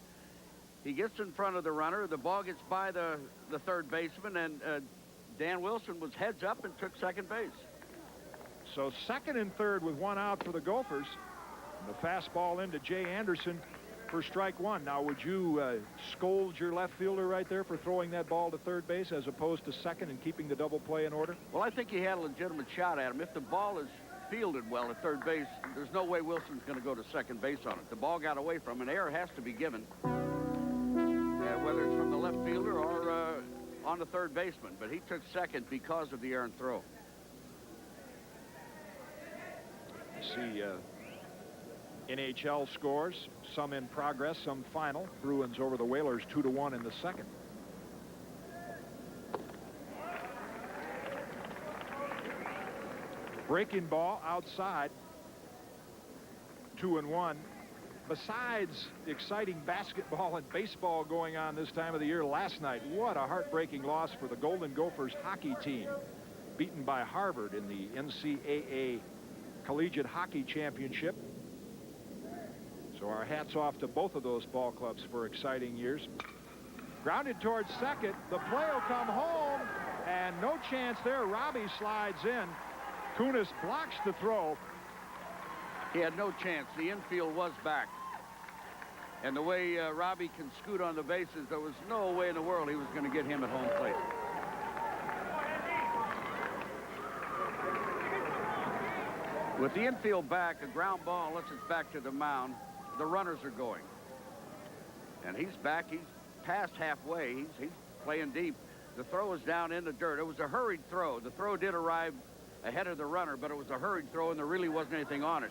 He gets in front of the runner. The ball gets by the third baseman, and Dan Wilson was heads up and took second base. So second and third with 1 out for the Gophers. And the fastball into Jay Anderson for strike 1. Now, would you scold your left fielder right there for throwing that ball to third base as opposed to second and keeping the double play in order? Well, I think he had a legitimate shot at him. If the ball is fielded well at third base, there's no way Wilson's going to go to second base on it. The ball got away from him. An error has to be given, whether it's from the left fielder or on the third baseman. But he took second because of the errant throw. See NHL scores, some in progress, some final. Bruins over the Whalers 2-1 in the second. Breaking ball outside, 2-1. Besides the exciting basketball and baseball going on this time of the year last night, what a heartbreaking loss for the Golden Gophers hockey team. Beaten by Harvard in the NCAA Collegiate Hockey Championship. So our hats off to both of those ball clubs for exciting years. Grounded towards second. The play will come home, and no chance there. Robbie slides in. Kunis blocks the throw. He had no chance. The infield was back. And the way Robbie can scoot on the bases, there was no way in the world he was going to get him at home plate. With the infield back, a ground ball, unless it's back to the mound, the runners are going. And he's back. He's past halfway. He's playing deep. The throw is down in the dirt. It was a hurried throw. The throw did arrive ahead of the runner, but it was a hurried throw, and there really wasn't anything on it.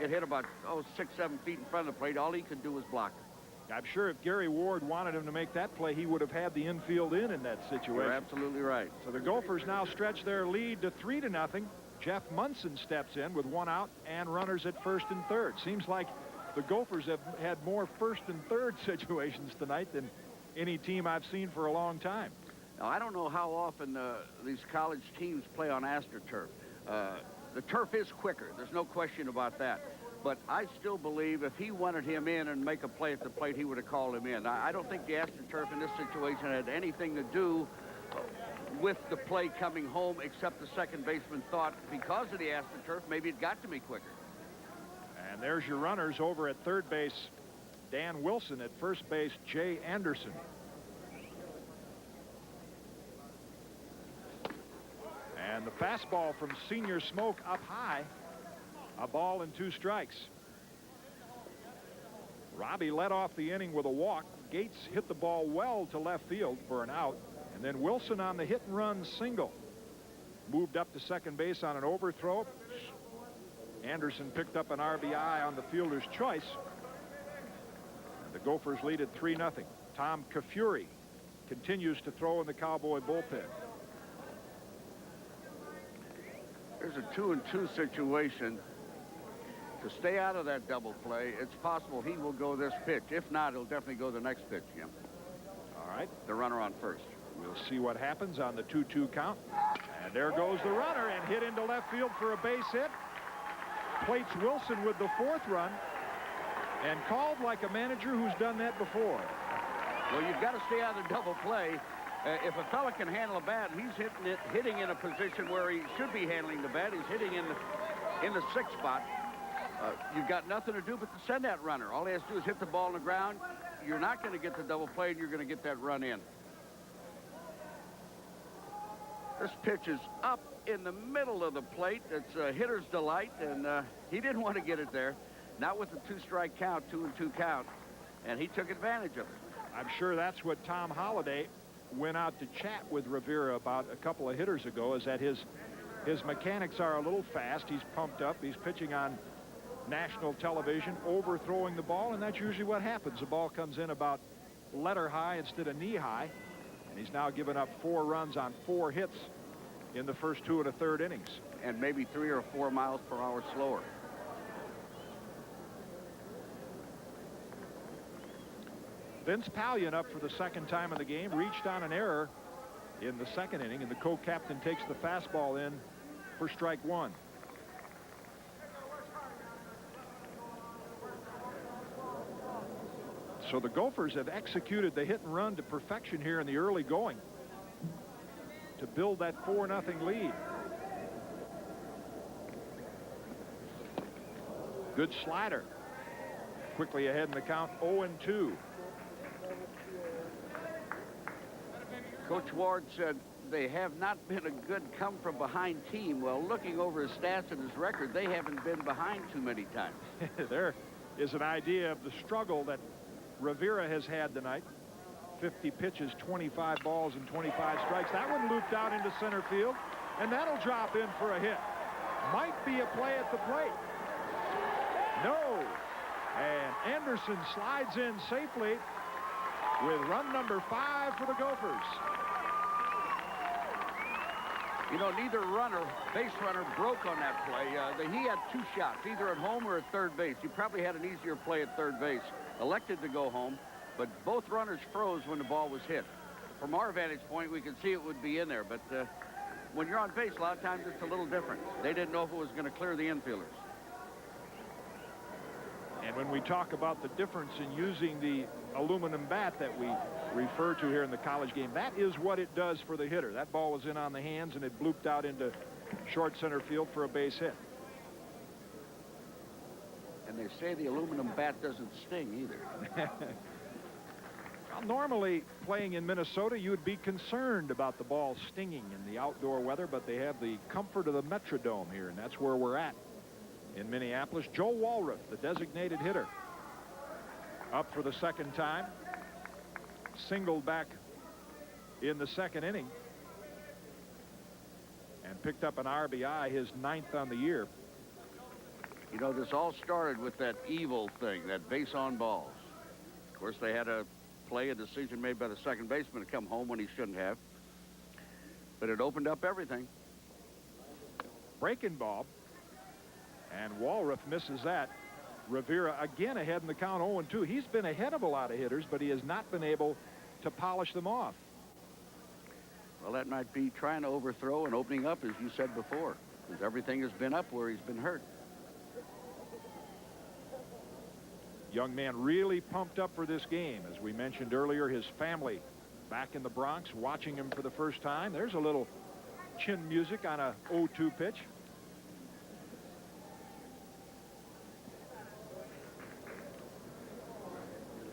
It hit about 6-7 feet in front of the plate. All he could do was block it. I'm sure if Gary Ward wanted him to make that play, he would have had the infield in that situation. You're absolutely right. So the Gophers now stretch their lead to 3-0. Jeff Munson steps in with 1 out and runners at first and third. Seems like the Gophers have had more first and third situations tonight than any team I've seen for a long time. Now, I don't know how often these college teams play on AstroTurf. The turf is quicker. There's no question about that. But I still believe if he wanted him in and make a play at the plate, he would have called him in. I don't think the AstroTurf in this situation had anything to do with the play coming home, except the second baseman thought because of the AstroTurf, maybe it got to me quicker. And there's your runners over at third base, Dan Wilson. At first base, Jay Anderson. And the fastball from Senior Smoke up high. A ball and 2 strikes. Robbie led off the inning with a walk. Gates hit the ball well to left field for an out. And then Wilson on the hit and run single. Moved up to second base on an overthrow. Anderson picked up an RBI on the fielder's choice. And the Gophers lead at 3-0. Tom Kafuri continues to throw in the Cowboy bullpen. There's a 2-2 situation. To stay out of that double play, it's possible he will go this pitch. If not, he'll definitely go the next pitch, Jim. All right. The runner on first. We'll see what happens on the 2-2 count. And there goes the runner and hit into left field for a base hit. Plates Wilson with the 4th run. And called like a manager who's done that before. Well, you've got to stay out of double play. If a fella can handle a bat, he's hitting in a position where he should be handling the bat. He's hitting in the sixth spot. You've got nothing to do but to send that runner. All he has to do is hit the ball on the ground. You're not going to get the double play, and you're going to get that run in. This pitch is up in the middle of the plate. It's a hitter's delight, and he didn't want to get it there. Not with the 2-strike count, 2-2 count, and he took advantage of it. I'm sure that's what Tom Holliday went out to chat with Rivera about a couple of hitters ago, is that his mechanics are a little fast. He's pumped up. He's pitching on national television, overthrowing the ball, and that's usually what happens. The ball comes in about letter high instead of knee high, and he's now given up 4 runs on 4 hits in the first 2 1/3 innings. And maybe 3 or 4 miles per hour slower. Vince Pallion up for the second time in the game, reached on an error in the second inning, and the co-captain takes the fastball in for strike 1. So the Gophers have executed the hit and run to perfection here in the early going to build that 4-0 lead. Good slider. Quickly ahead in the count, 0-2. Coach Ward said they have not been a good come-from-behind team. Well, looking over his stats and his record, they haven't been behind too many times. There is an idea of the struggle that Rivera has had tonight. 50 pitches, 25 balls, and 25 strikes. That one looped out into center field, and that'll drop in for a hit. Might be a play at the plate. No. And Anderson slides in safely with run number 5 for the Gophers. You know, neither base runner broke on that play. He had 2 shots, either at home or at third base. He probably had an easier play at third base. Elected to go home, but both runners froze when the ball was hit. From our vantage point, we could see it would be in there, but when you're on base, a lot of times it's a little different. They didn't know if it was going to clear the infielders. And when we talk about the difference in using the aluminum bat that we refer to here in the college game, that is what it does for the hitter. That ball was in on the hands, and it blooped out into short center field for a base hit. And they say the aluminum bat doesn't sting either. Well, normally, playing in Minnesota, you would be concerned about the ball stinging in the outdoor weather, but they have the comfort of the Metrodome here, and that's where we're at in Minneapolis. Joe Walrath, the designated hitter, up for the second time. Singled back in the second inning and picked up an RBI, his 9th on the year. You know, this all started with that evil thing, that base on balls. Of course, they had a decision made by the second baseman to come home when he shouldn't have. But it opened up everything. Breaking ball. And Walrath misses that. Rivera again ahead in the count, 0-2. He's been ahead of a lot of hitters, but he has not been able to polish them off. Well, that might be trying to overthrow and opening up, as you said before, because everything has been up where he's been hurt. Young man really pumped up for this game. As we mentioned earlier, his family back in the Bronx watching him for the first time. There's a little chin music on a 0-2 pitch.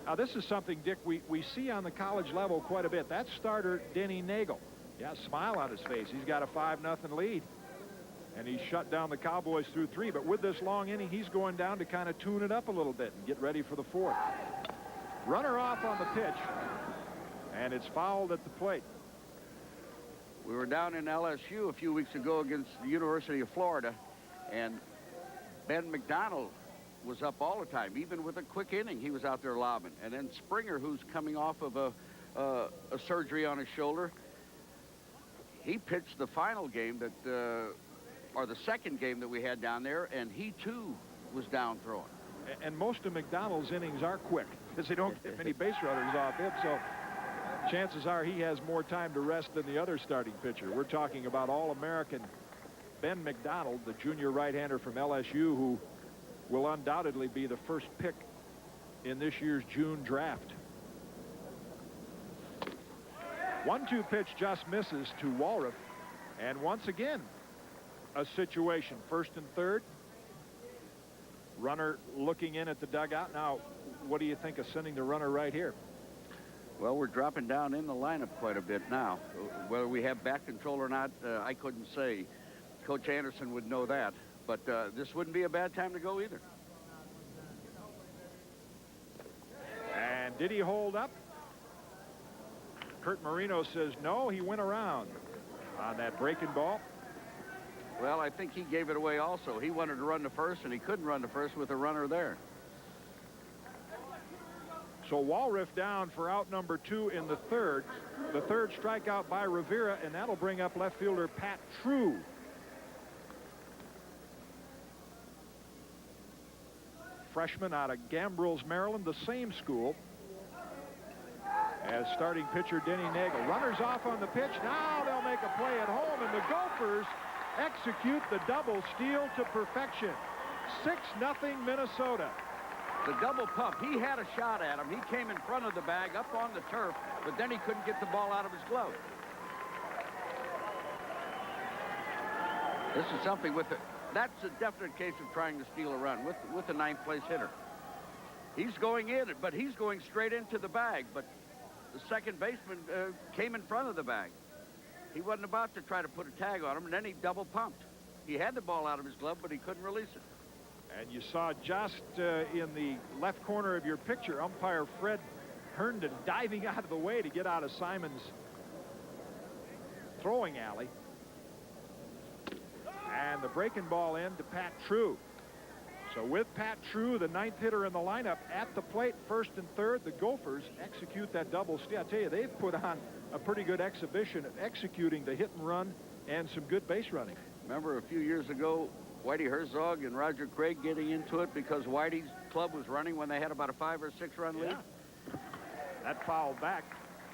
Now, this is something, Dick, we see on the college level quite a bit. That's starter Denny Nagel. Yeah, smile on his face. He's got a 5-0 lead. And he's shut down the Cowboys through 3. But with this long inning, he's going down to kind of tune it up a little bit and get ready for the 4th. Runner off on the pitch. And it's fouled at the plate. We were down in LSU a few weeks ago against the University of Florida. And Ben McDonald was up all the time. Even with a quick inning, he was out there lobbing. And then Springer, who's coming off of a surgery on his shoulder, he pitched the final game that... or the second game that we had down there, and he, too, was down throwing. And most of McDonald's innings are quick, because they don't get many base runners off him, so chances are he has more time to rest than the other starting pitcher. We're talking about All-American Ben McDonald, the junior right-hander from LSU, who will undoubtedly be the first pick in this year's June draft. 1-2 pitch just misses to Walriff. And once again, a situation, 1st and 3rd. Runner looking in at the dugout. Now, what do you think of sending the runner right here? Well, we're dropping down in the lineup quite a bit now. Whether we have back control or not, I couldn't say. Coach Anderson would know that. But this wouldn't be a bad time to go either. And did he hold up? Kurt Marino says no, he went around on that breaking ball. Well, I think he gave it away also. He wanted to run to first, and he couldn't run to first with a runner there. So Walriff down for out number 2 in the 3rd. The 3rd strikeout by Rivera, and that'll bring up left fielder Pat True. Freshman out of Gambrills, Maryland, the same school as starting pitcher Denny Nagel. Runners off on the pitch. Now they'll make a play at home, and the Gophers execute the double steal to perfection. 6-0 Minnesota. The double pump, he had a shot at him. He came in front of the bag up on the turf, but then he couldn't get the ball out of his glove. This is something with it. That's a definite case of trying to steal a run with the 9th place hitter. He's going in, but he's going straight into the bag, but the second baseman came in front of the bag. He wasn't about to try to put a tag on him, and then he double pumped. He had the ball out of his glove, but he couldn't release it. And you saw just in the left corner of your picture, umpire Fred Herndon diving out of the way to get out of Simon's throwing alley. And the breaking ball in to Pat True. So with Pat True, the 9th hitter in the lineup, at the plate, 1st and 3rd, the Gophers execute that double steal. I tell you, they've put on a pretty good exhibition of executing the hit and run and some good base running. Remember a few years ago, Whitey Herzog and Roger Craig getting into it because Whitey's club was running when they had about a 5 or 6 run lead? Yeah. That fouled back.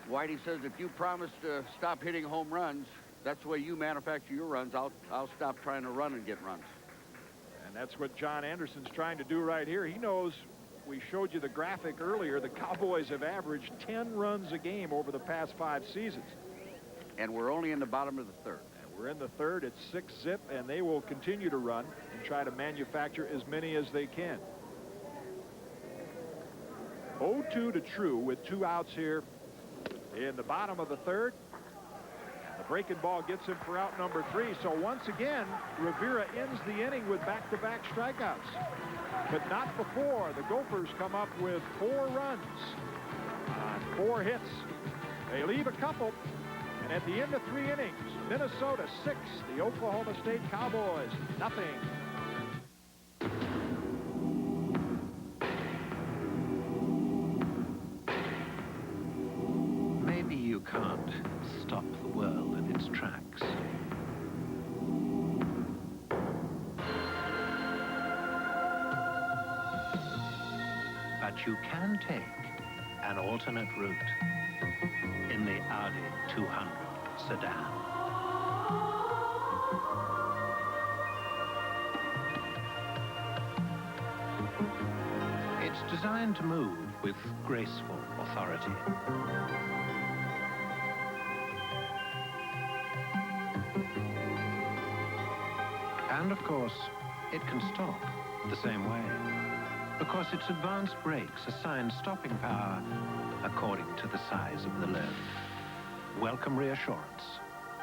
Whitey says, if you promise to stop hitting home runs, that's the way you manufacture your runs. I'll stop trying to run and get runs. And that's what John Anderson's trying to do right here. He knows, we showed you the graphic earlier, the Cowboys have averaged 10 runs a game over the past 5 seasons. And we're only in the bottom of the 3rd. We're in the 3rd. It's 6-zip, and they will continue to run and try to manufacture as many as they can. 0-2 to True with 2 outs here in the bottom of the 3rd. The breaking ball gets him for out number 3. So once again, Rivera ends the inning with back-to-back strikeouts. But not before. The Gophers come up with 4 runs on 4 hits. They leave a couple. And at the end of 3 innings, Minnesota 6, the Oklahoma State Cowboys nothing. Maybe you can't stop the world in its tracks. But you can take an alternate route in the Audi 200 sedan. It's designed to move with graceful authority. And of course, it can stop the same way, because its advanced brakes assign stopping power according to the size of the load. Welcome reassurance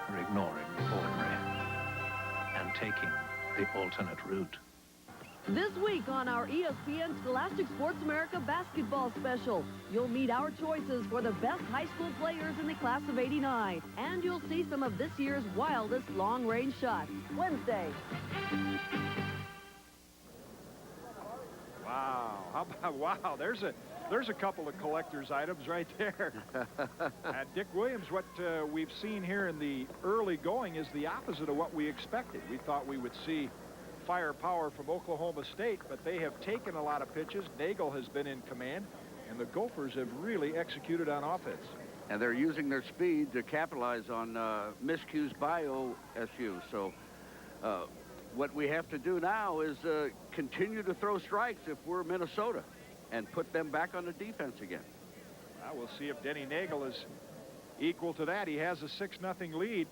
for ignoring the ordinary and taking the alternate route. This week on our ESPN Scholastic Sports America basketball special, you'll meet our choices for the best high school players in the class of '89. And you'll see some of this year's wildest long-range shots. Wednesday. Wow. How about, wow, there's a couple of collector's items right there. Dick Williams, what we've seen here in the early going is the opposite of what we expected. We thought we would see firepower from Oklahoma State, but they have taken a lot of pitches. Nagel has been in command, and the Gophers have really executed on offense. And they're using their speed to capitalize on miscues by OSU. So what we have to do now is continue to throw strikes if we're Minnesota. and put them back on the defense again. Well, we'll see if Denny Nagel is equal to that. He has a 6-0 lead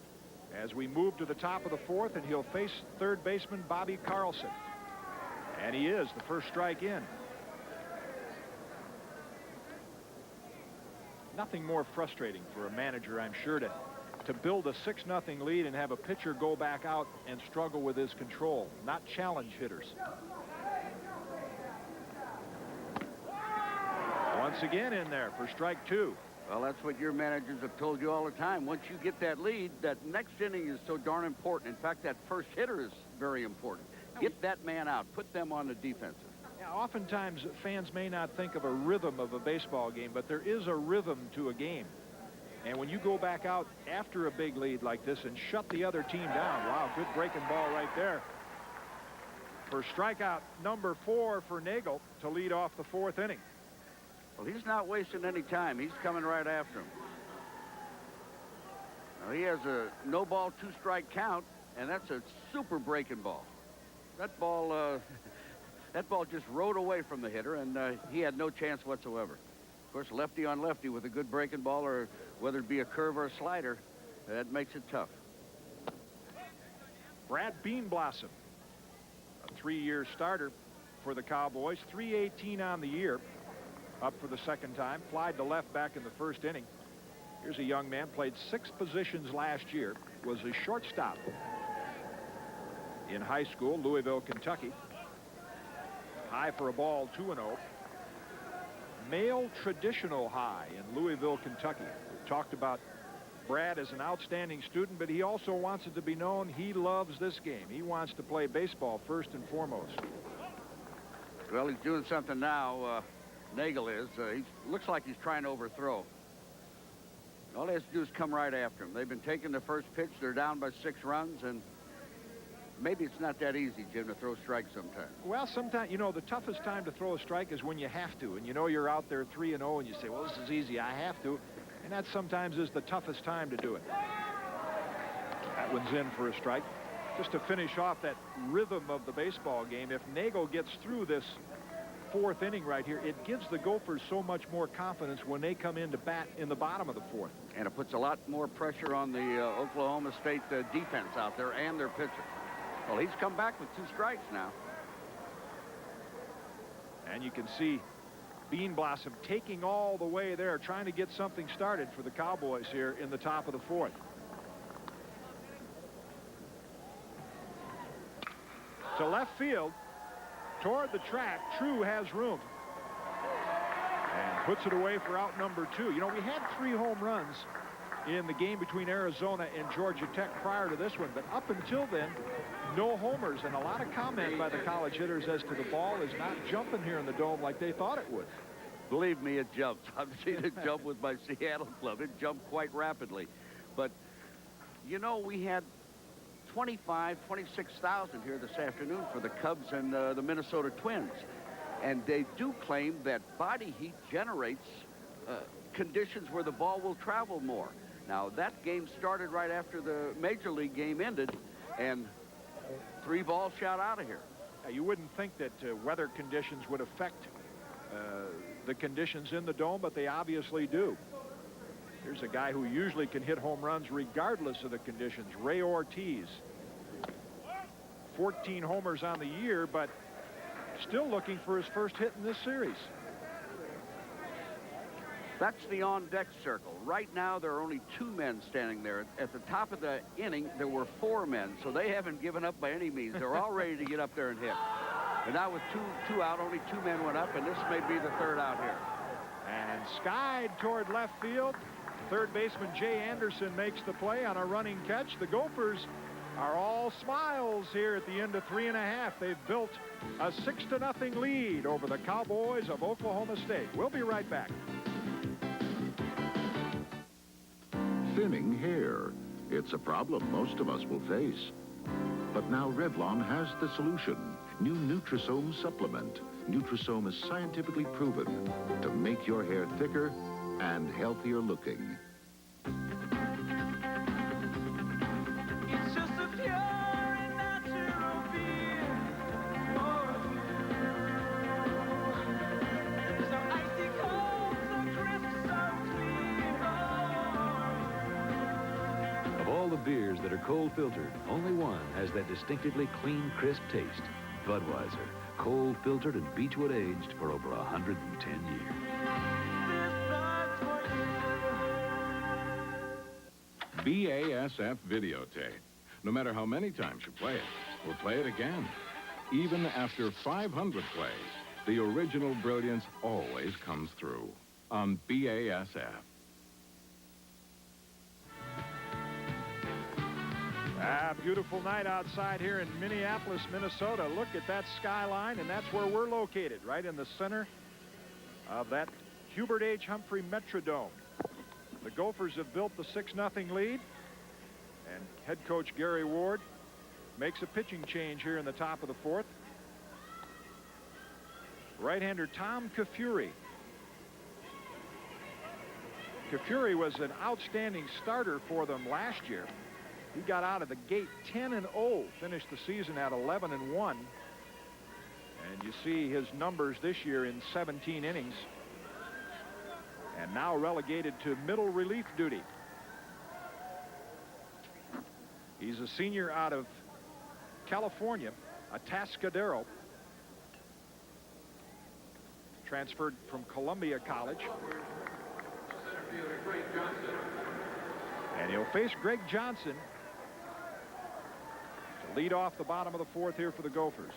as we move to the top of the fourth, and he'll face third baseman Bobby Carlson. And he is the first strike in. Nothing more frustrating for a manager, I'm sure, to build a 6-0 lead and have a pitcher go back out and struggle with his control, not challenge hitters. Once again in there for strike 2. Well, that's what your managers have told you all the time. Once you get that lead, that next inning is so darn important. In fact, that first hitter is very important. Get that man out. Put them on the defensive. Yeah, oftentimes fans may not think of a rhythm of a baseball game, but there is a rhythm to a game. And when you go back out after a big lead like this and shut the other team down, wow, good breaking ball right there. For strikeout number 4 for Nagel to lead off the fourth inning. Well, he's not wasting any time. He's coming right after him. Now, he has a no ball, 2-strike count, and that's a super breaking ball. That ball just rode away from the hitter, and he had no chance whatsoever. Of course, lefty on lefty with a good breaking ball, or whether it be a curve or a slider, that makes it tough. Brad Beanblossom, a 3-year starter for the Cowboys, 318 on the year. Up for the second time, flied to left back in the first inning. Here's a young man, played 6 positions last year, was a shortstop in high school, Louisville, Kentucky. High for a ball, 2-0. Male traditional high in Louisville, Kentucky. We talked about Brad as an outstanding student, but he also wants it to be known he loves this game. He wants to play baseball first and foremost. Well, he's doing something now. Nagel is. He looks like he's trying to overthrow. All he has to do is come right after him. They've been taking the first pitch. They're down by 6 runs, and maybe it's not that easy, Jim, to throw strikes sometimes. Well, sometimes, you know, the toughest time to throw a strike is when you have to, and you know you're out there 3-0, and you say, well, this is easy, I have to, and that sometimes is the toughest time to do it. That one's in for a strike. Just to finish off that rhythm of the baseball game, if Nagel gets through this fourth inning right here, it gives the Gophers so much more confidence when they come in to bat in the bottom of the fourth. And it puts a lot more pressure on the Oklahoma State defense out there and their pitcher. Well, he's come back with 2 strikes now. And you can see Beanblossom taking all the way there, trying to get something started for the Cowboys here in the top of the fourth. To left field, toward the track, True has room. And puts it away for out number 2. You know, we had 3 home runs in the game between Arizona and Georgia Tech prior to this one, but up until then, no homers, and a lot of comment by the college hitters as to the ball is not jumping here in the Dome like they thought it would. Believe me, it jumps. I've seen it jump with my Seattle club. It jumped quite rapidly. But, you know, we had 26,000 here this afternoon for the Cubs and the Minnesota Twins. And they do claim that body heat generates conditions where the ball will travel more. Now, that game started right after the Major League game ended, and 3 balls shot out of here. You wouldn't think that weather conditions would affect the conditions in the Dome, but they obviously do. Here's a guy who usually can hit home runs regardless of the conditions, Ray Ortiz. 14 homers on the year, but still looking for his first hit in this series. That's the on-deck circle. Right now, there are only 2 men standing there. At the top of the inning, there were 4 men, so they haven't given up by any means. They're all ready to get up there and hit. And now with two out, only 2 men went up, and this may be the 3rd out here. And skied toward left field. Third baseman Jay Anderson makes the play on a running catch. The Gophers are all smiles here at the end of 3 1/2. They've built a 6-0 lead over the Cowboys of Oklahoma State. We'll be right back. Thinning hair. It's a problem most of us will face. But now Revlon has the solution. New Nutrisome supplement. Nutrisome is scientifically proven to make your hair thicker and healthier looking. It's just a pure and natural beer. beers that are cold filtered, only one has that distinctively clean, crisp taste. Budweiser, cold filtered and beechwood aged for over 110 years. BASF videotape. No matter how many times you play it, we'll play it again. Even after 500 plays, the original brilliance always comes through on BASF. Beautiful night outside here in Minneapolis, Minnesota. Look at that skyline, and that's where we're located, right in the center of that Hubert H. Humphrey Metrodome. The Gophers have built the 6-0 lead, and head coach Gary Ward makes a pitching change here in the top of the fourth. Right-hander Tom Kafuri. Kafuri was an outstanding starter for them last year. He got out of the gate 10-0, finished the season at 11-1. And you see his numbers this year in 17 innings. And now relegated to middle relief duty. He's a senior out of California, Atascadero. Transferred from Columbia College. And he'll face Greg Johnson to lead off the bottom of the fourth here for the Gophers.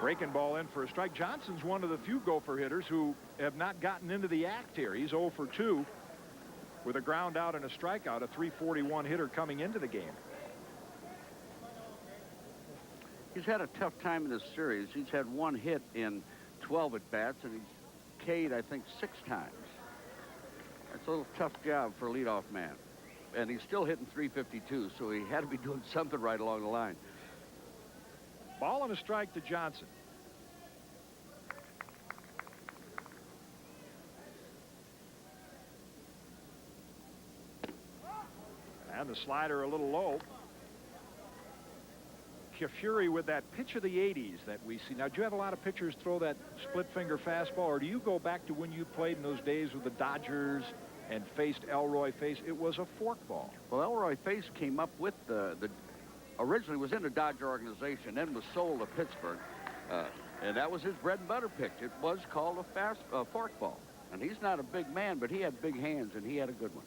Breaking ball in for a strike. Johnson's one of the few Gopher hitters who have not gotten into the act here. He's 0 for 2 with a ground out and a strikeout, a .341 hitter coming into the game. He's had a tough time in this series. He's had one hit in 12 at-bats, and he's K'd, I think, 6 times. That's a little tough job for a leadoff man. And he's still hitting .352, so he had to be doing something right along the line. Ball and a strike to Johnson. And the slider a little low. Kafuri with that pitch of the 80s that we see. Now, do you have a lot of pitchers throw that split finger fastball, or do you go back to when you played in those days with the Dodgers and faced Elroy Face? It was a forkball. Well, Elroy Face came up with originally was in the Dodger organization, then was sold to Pittsburgh, and that was his bread and butter pitch. It was called a forkball. And he's not a big man, but he had big hands, and he had a good one.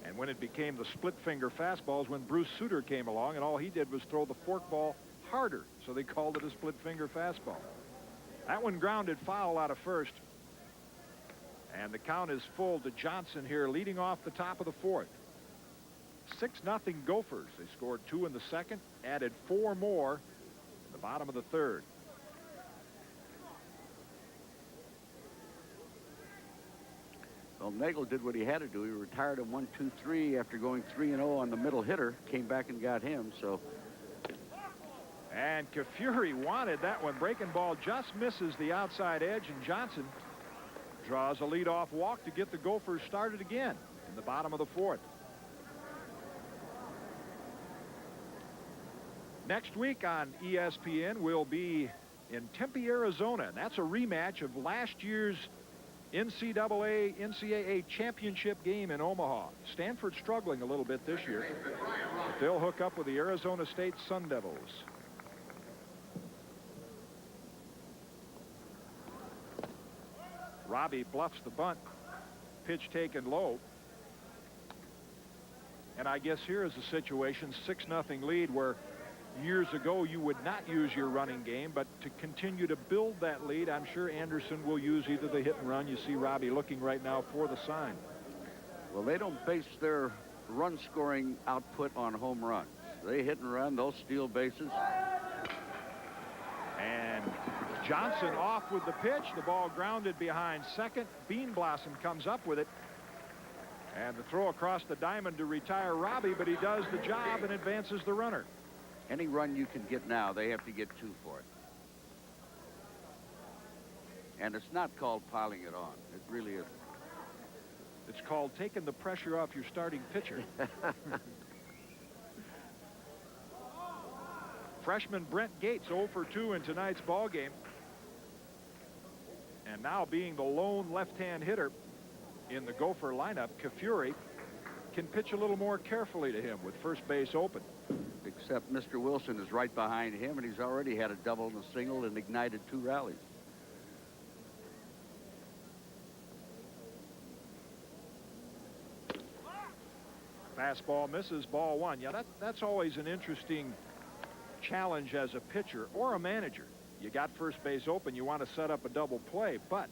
And when it became the split finger fastballs, when Bruce Sutter came along, and all he did was throw the forkball harder, so they called it a split finger fastball. That one grounded foul out of first. And the count is full to Johnson here, leading off the top of the fourth. 6-0 Gophers. They scored 2 in the second, added 4 more in the bottom of the third. Well, Nagel did what he had to do. He retired him 1-2-3 after going 3-0 on the middle hitter. Came back and got him, so. And Kafuri wanted that one. Breaking ball just misses the outside edge, and Johnson draws a leadoff walk to get the Gophers started again in the bottom of the fourth. Next week on ESPN, we'll be in Tempe, Arizona, and that's a rematch of last year's NCAA championship game in Omaha. Stanford's struggling a little bit this year, but they'll hook up with the Arizona State Sun Devils. Robbie bluffs the bunt. Pitch taken low. And I guess here is a situation, 6-0 lead, where years ago you would not use your running game, but to continue to build that lead, I'm sure Anderson will use either the hit and run. You see Robbie looking right now for the sign. Well, they don't base their run scoring output on home runs. They hit and run, they'll steal bases. And Johnson off with the pitch. The ball grounded behind second. Bean Blossom comes up with it. And the throw across the diamond to retire Robbie, but he does the job and advances the runner. Any run you can get now, they have to get 2 for it. And it's not called piling it on. It really isn't. It's called taking the pressure off your starting pitcher. Freshman Brent Gates 0 for 2 in tonight's ball game. And now being the lone left-hand hitter in the Gopher lineup, Kafuri can pitch a little more carefully to him with first base open. Except Mr. Wilson is right behind him, and he's already had a double and a single and ignited 2 rallies. Fastball misses, ball 1. Yeah, that's always an interesting challenge as a pitcher or a manager. You got first base open, you want to set up a double play, but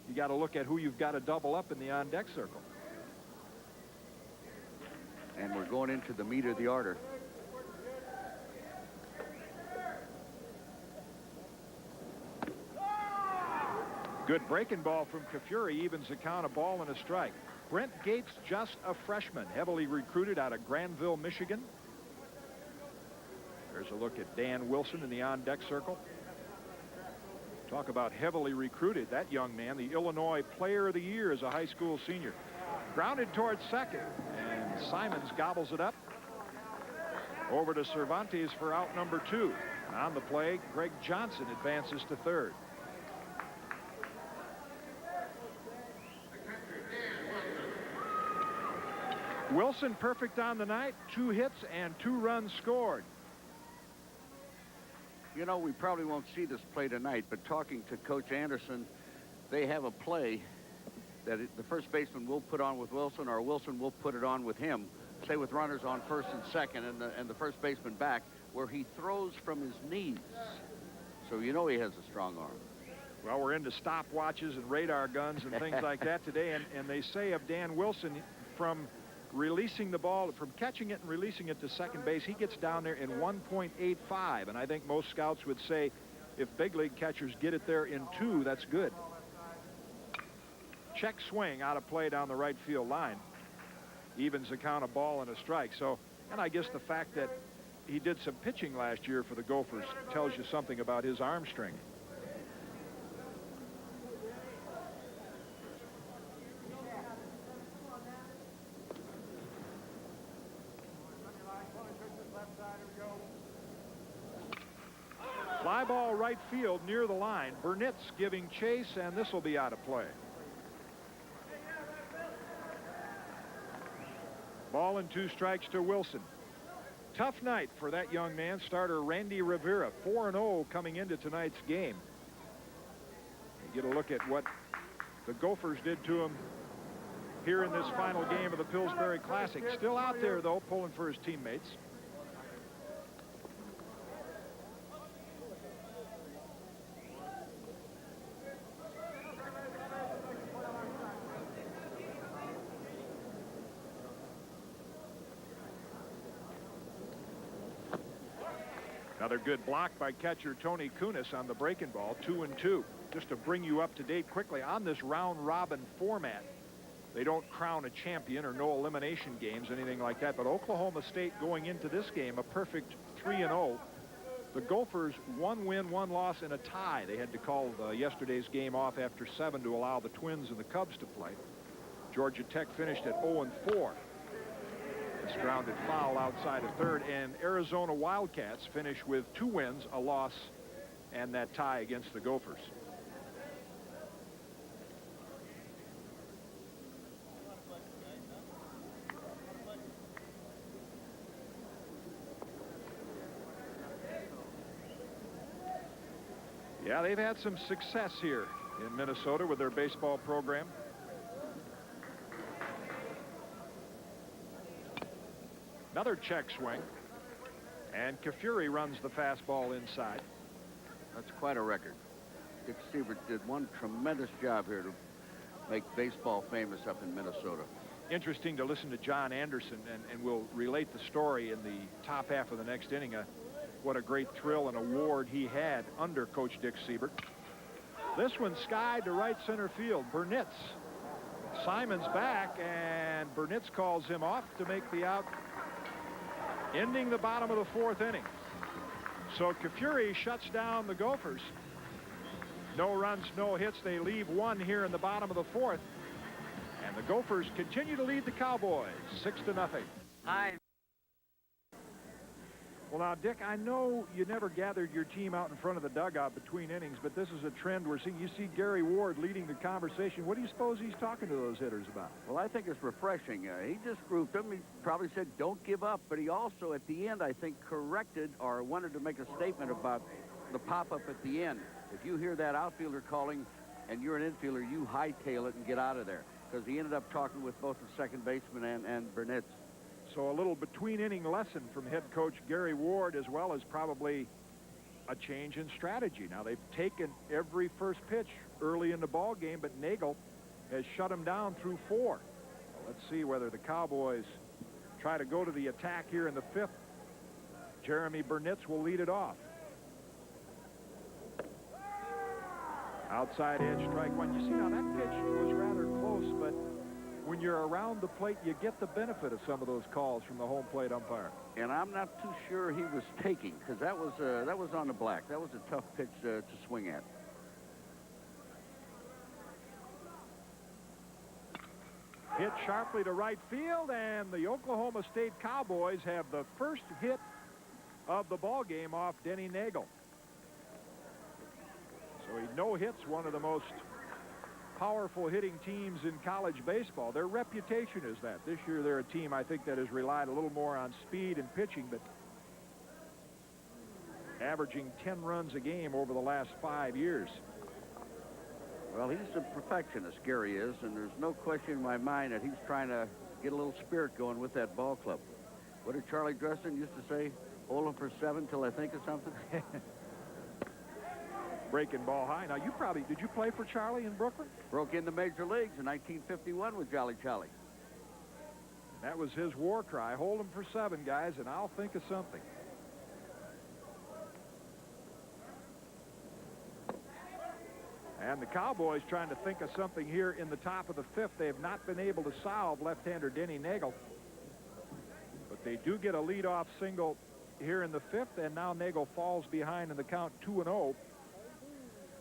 you got to look at who you've got to double up in the on-deck circle. And we're going into the meat of the order. Good breaking ball from Kafuri evens the count, a ball and a strike. Brent Gates, just a freshman, heavily recruited out of Granville, Michigan. There's a look at Dan Wilson in the on-deck circle. Talk about heavily recruited. That young man, the Illinois Player of the Year as a high school senior. Grounded towards second, and Simons gobbles it up. Over to Cervantes for out number 2. On the play, Greg Johnson advances to third. Wilson perfect on the night, 2 hits and 2 runs scored. You know, we probably won't see this play tonight, but talking to Coach Anderson, they have a play that the first baseman will put on with Wilson, or Wilson will put it on with him, say with runners on first and second and the first baseman back, where he throws from his knees. So you know he has a strong arm. Well, we're into stopwatches and radar guns and things like that today, and they say of Dan Wilson, from releasing the ball, from catching it and releasing it to second base, he gets down there in 1.85, and I think most scouts would say if big league catchers get it there in 2, that's good. Check swing out of play down the right field line. Evens the count, a ball and a strike. So, and I guess the fact that he did some pitching last year for the Gophers tells you something about his arm strength. Fly ball right field near the line. Burnett's giving chase, and this will be out of play. Ball and 2 strikes to Wilson. Tough night for that young man. Starter Randy Rivera, 4-0 coming into tonight's game. You get a look at what the Gophers did to him here in this final game of the Pillsbury Classic. Still out there, though, pulling for his teammates. Another good block by catcher Tony Kunis on the breaking ball, 2-2. Just to bring you up to date quickly on this round-robin format, they don't crown a champion or no elimination games, anything like that. But Oklahoma State going into this game, a perfect 3-0. The Gophers, 1 win, 1 loss, and a tie. They had to call yesterday's game off after 7 to allow the Twins and the Cubs to play. Georgia Tech finished at 0-4. This grounded foul outside of third, and Arizona Wildcats finish with 2 wins, a loss, and that tie against the Gophers. Yeah, they've had some success here in Minnesota with their baseball program. Another check swing, and Kafuri runs the fastball inside. That's quite a record. Dick Siebert did one tremendous job here to make baseball famous up in Minnesota. Interesting to listen to John Anderson, and we'll relate the story in the top half of the next inning. What a great thrill and award he had under Coach Dick Siebert. This one skied to right center field. Burnitz. Simons back, and Burnitz calls him off to make the out, ending the bottom of the 4th inning. So Kafuri shuts down the Gophers. No runs, no hits. They leave 1 here in the bottom of the 4th. And the Gophers continue to lead the Cowboys 6-0. Hi. Well, now, Dick, I know you never gathered your team out in front of the dugout between innings, but this is a trend we're seeing. You see Gary Ward leading the conversation. What do you suppose he's talking to those hitters about? Well, I think it's refreshing. He just grouped them. He probably said, don't give up. But he also, at the end, I think, corrected or wanted to make a statement about the pop-up at the end. If you hear that outfielder calling and you're an infielder, you hightail it and get out of there. Because he ended up talking with both the second baseman and Burnett. So a little between-inning lesson from head coach Gary Ward, as well as probably a change in strategy. Now, they've taken every first pitch early in the ball game, but Nagel has shut him down through 4. Well, let's see whether the Cowboys try to go to the attack here in the 5th. Jeremy Burnitz will lead it off. Outside edge, strike one. You see, now that pitch was rather close, but when you're around the plate, you get the benefit of some of those calls from the home plate umpire. And I'm not too sure he was taking, because that was on the black. That was a tough pitch to swing at. Hit sharply to right field, and the Oklahoma State Cowboys have the first hit of the ball game off Denny Nagel. So he no-hits one of the most powerful hitting teams in college baseball. Their reputation is that. This year they're a team, I think, that has relied a little more on speed and pitching, but averaging 10 runs a game over the last 5 years. Well, he's a perfectionist, Gary is, and there's no question in my mind that he's trying to get a little spirit going with that ball club. What did Charlie Dresden used to say? Hold him for 7 till I think of something? Breaking ball high. Now, did you play for Charlie in Brooklyn? Broke into major leagues in 1951 with Jolly Charlie. That was his war cry. Hold him for 7, guys, and I'll think of something. And the Cowboys trying to think of something here in the top of the 5th. They have not been able to solve left-hander Denny Nagel. But they do get a leadoff single here in the 5th, and now Nagel falls behind in the count 2-0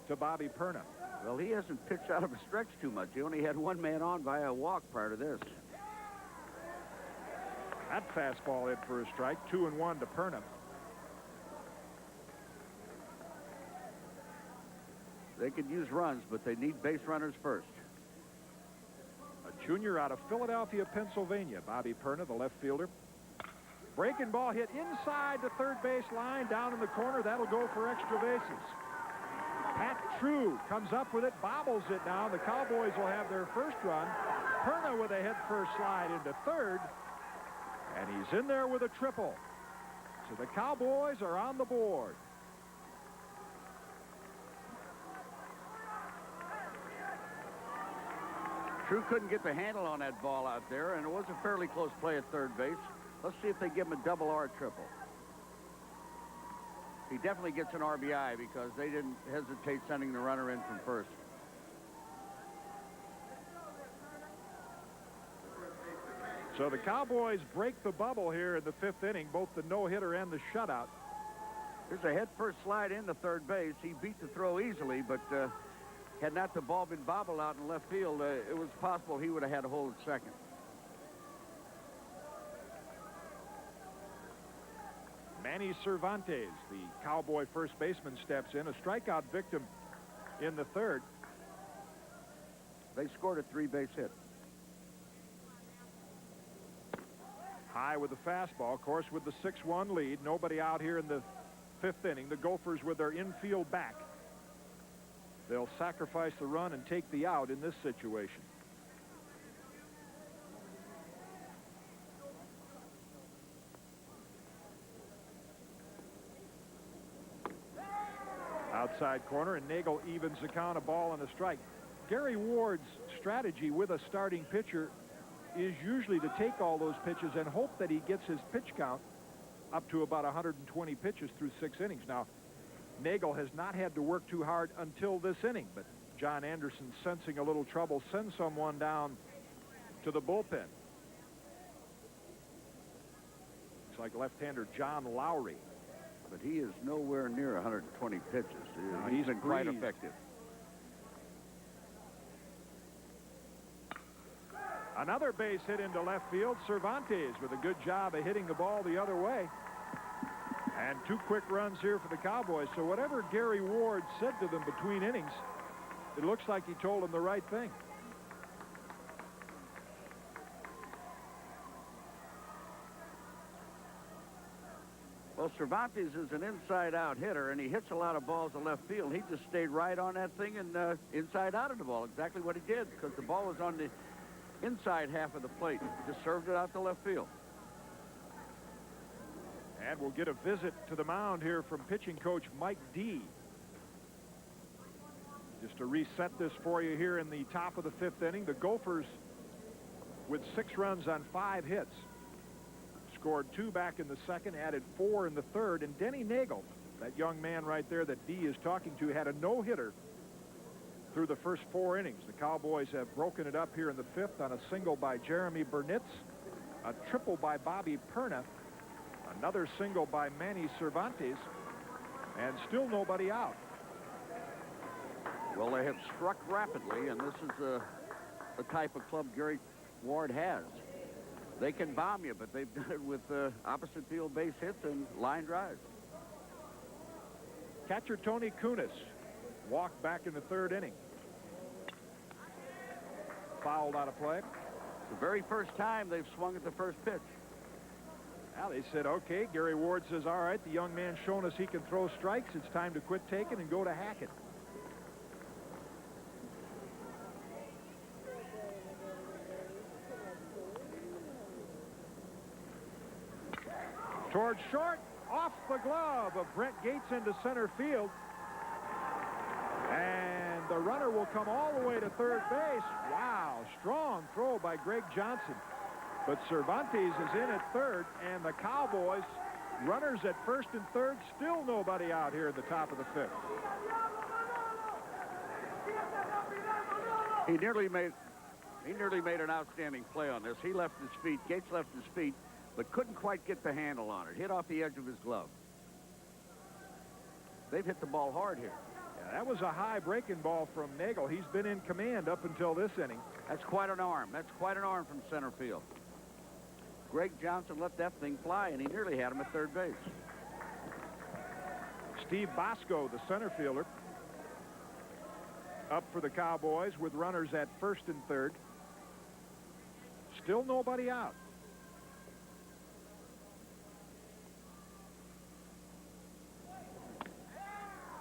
to Bobby Perna. Well, he hasn't pitched out of a stretch too much. He only had one man on by a walk prior to this. That fastball in for a strike. 2-1 to Perna. They could use runs, but they need base runners first. A junior out of Philadelphia, Pennsylvania, Bobby Perna, the left fielder. Breaking ball hit inside the third base line, down in the corner. That'll go for extra bases. Pat True comes up with it, bobbles it now. The Cowboys will have their first run. Perna with a head-first slide into third, and he's in there with a triple. So the Cowboys are on the board. True couldn't get the handle on that ball out there, and it was a fairly close play at third base. Let's see if they give him a double or a triple. He definitely gets an RBI because they didn't hesitate sending the runner in from first. So the Cowboys break the bubble here in the 5th inning, both the no-hitter and the shutout. There's a head-first slide into third base. He beat the throw easily, but had not the ball been bobbled out in left field, it was possible he would have had a hold at second. Manny Cervantes, the Cowboy first baseman, steps in, a strikeout victim in the 3rd. They scored a 3-base hit. High with the fastball, of course, with the 6-1 lead. Nobody out here in the 5th inning. The Gophers with their infield back. They'll sacrifice the run and take the out in this situation. Outside corner, and Nagel evens the count, a ball and a strike. Gary Ward's strategy with a starting pitcher is usually to take all those pitches and hope that he gets his pitch count up to about 120 pitches through 6 innings. Now, Nagel has not had to work too hard until this inning, but John Anderson, sensing a little trouble, sends someone down to the bullpen. Looks like left-hander John Lowry. But he is nowhere near 120 pitches. He's been quite effective. Another base hit into left field. Cervantes with a good job of hitting the ball the other way. And 2 quick runs here for the Cowboys. So whatever Gary Ward said to them between innings, it looks like he told them the right thing. Well, Cervantes is an inside-out hitter, and he hits a lot of balls to left field. He just stayed right on that thing and inside out of the ball. Exactly what he did, because the ball was on the inside half of the plate. Just served it out to left field. And we'll get a visit to the mound here from pitching coach Mike D. Just to reset this for you here in the top of the 5th inning, the Gophers with 6 runs on 5 hits. Scored 2 back in the 2nd, added 4 in the 3rd, and Denny Nagel, that young man right there that D is talking to, had a no-hitter through the first 4 innings. The Cowboys have broken it up here in the 5th on a single by Jeremy Burnitz, a triple by Bobby Perna, another single by Manny Cervantes, and still nobody out. Well, they have struck rapidly, and this is the type of club Gary Ward has. They can bomb you, but they've done it with opposite field base hits and line drives. Catcher Tony Kunis walked back in the 3rd inning. Fouled out of play. It's the very first time they've swung at the first pitch. Now they said, okay, Gary Ward says, all right, the young man's shown us he can throw strikes. It's time to quit taking and go to Hackett. Towards short, off the glove of Brent Gates into center field. And the runner will come all the way to 3rd base. Wow, strong throw by Greg Johnson. But Cervantes is in at 3rd, and the Cowboys, runners at 1st and 3rd, still nobody out here at the top of the 5th. He nearly made an outstanding play on this. He left his feet, Gates left his feet, but couldn't quite get the handle on it. Hit off the edge of his glove. They've hit the ball hard here. Yeah, that was a high breaking ball from Nagel. He's been in command up until this inning. That's quite an arm. That's quite an arm from center field. Greg Johnson let that thing fly, and he nearly had him at 3rd base. Steve Bosco, the center fielder, up for the Cowboys with runners at 1st and 3rd. Still nobody out.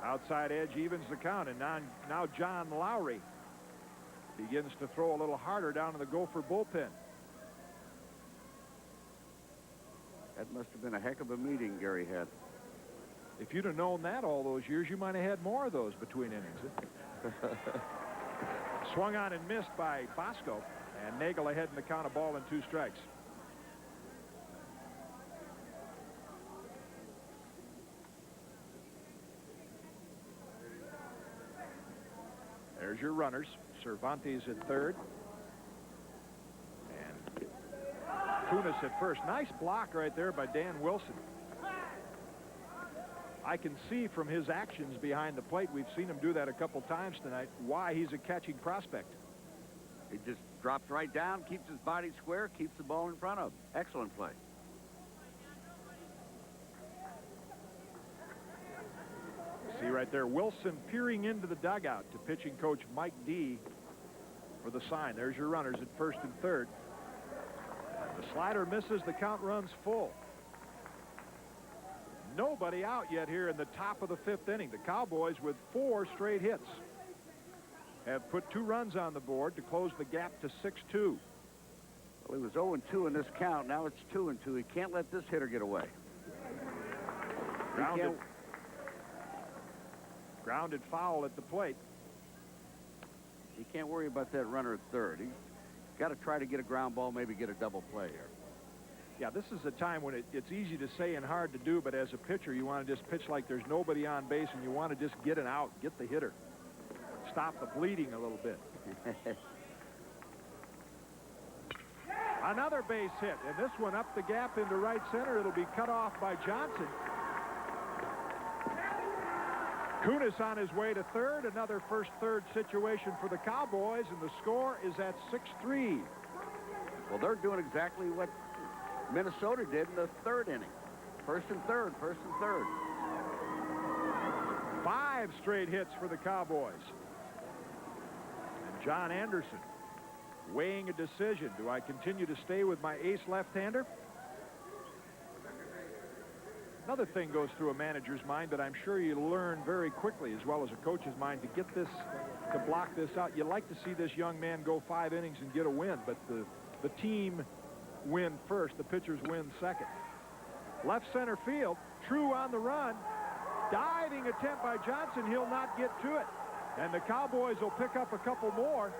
Outside edge evens the count, and now John Lowry begins to throw a little harder down in the Gopher bullpen. That must have been a heck of a meeting Gary had. If you'd have known that all those years, you might have had more of those between innings. Swung on and missed by Bosco, and Nagel ahead in the count, a ball and 2 strikes. There's your runners. Cervantes at 3rd. And Kunis at 1st. Nice block right there by Dan Wilson. I can see from his actions behind the plate, we've seen him do that a couple times tonight, why he's a catching prospect. He just drops right down, keeps his body square, keeps the ball in front of him. Excellent play. See right there, Wilson peering into the dugout to pitching coach Mike D for the sign. There's your runners at 1st and 3rd. The slider misses, the count runs full. Nobody out yet here in the top of the 5th inning. The Cowboys, with 4 straight hits, have put 2 runs on the board to close the gap to 6-2. Well, he was 0-2 in this count. Now it's 2-2. He can't let this hitter get away. Grounded foul at the plate. He can't worry about that runner at 3rd. He's got to try to get a ground ball, maybe get a double play here. Yeah, this is a time when it's easy to say and hard to do, but as a pitcher, you want to just pitch like there's nobody on base, and you want to just get an out, get the hitter. Stop the bleeding a little bit. Another base hit, and this one up the gap into right center. It'll be cut off by Johnson. Kunis on his way to 3rd. Another 1st-3rd situation for the Cowboys, and the score is at 6-3. Well, they're doing exactly what Minnesota did in the 3rd inning. First and third. 5 straight hits for the Cowboys. And John Anderson weighing a decision. Do I continue to stay with my ace left-hander? Another thing goes through a manager's mind that I'm sure you learn very quickly, as well as a coach's mind, to get this, to block this out. You like to see this young man go 5 innings and get a win, but the team win first, the pitchers win second. Left center field, True on the run. Diving attempt by Johnson. He'll not get to it. And the Cowboys will pick up a couple more.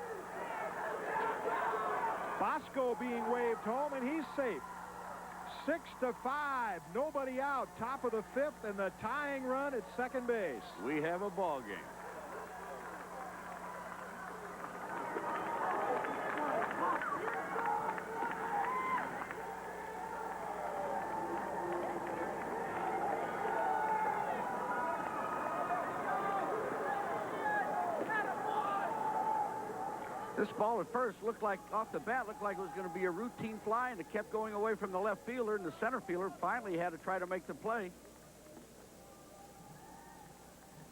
Bosco being waved home, and he's safe. 6-5, nobody out. Top of the 5th, and the tying run at second base. We have a ball game. This ball at first looked like, off the bat, looked like it was going to be a routine fly, and it kept going away from the left fielder, and the center fielder finally had to try to make the play.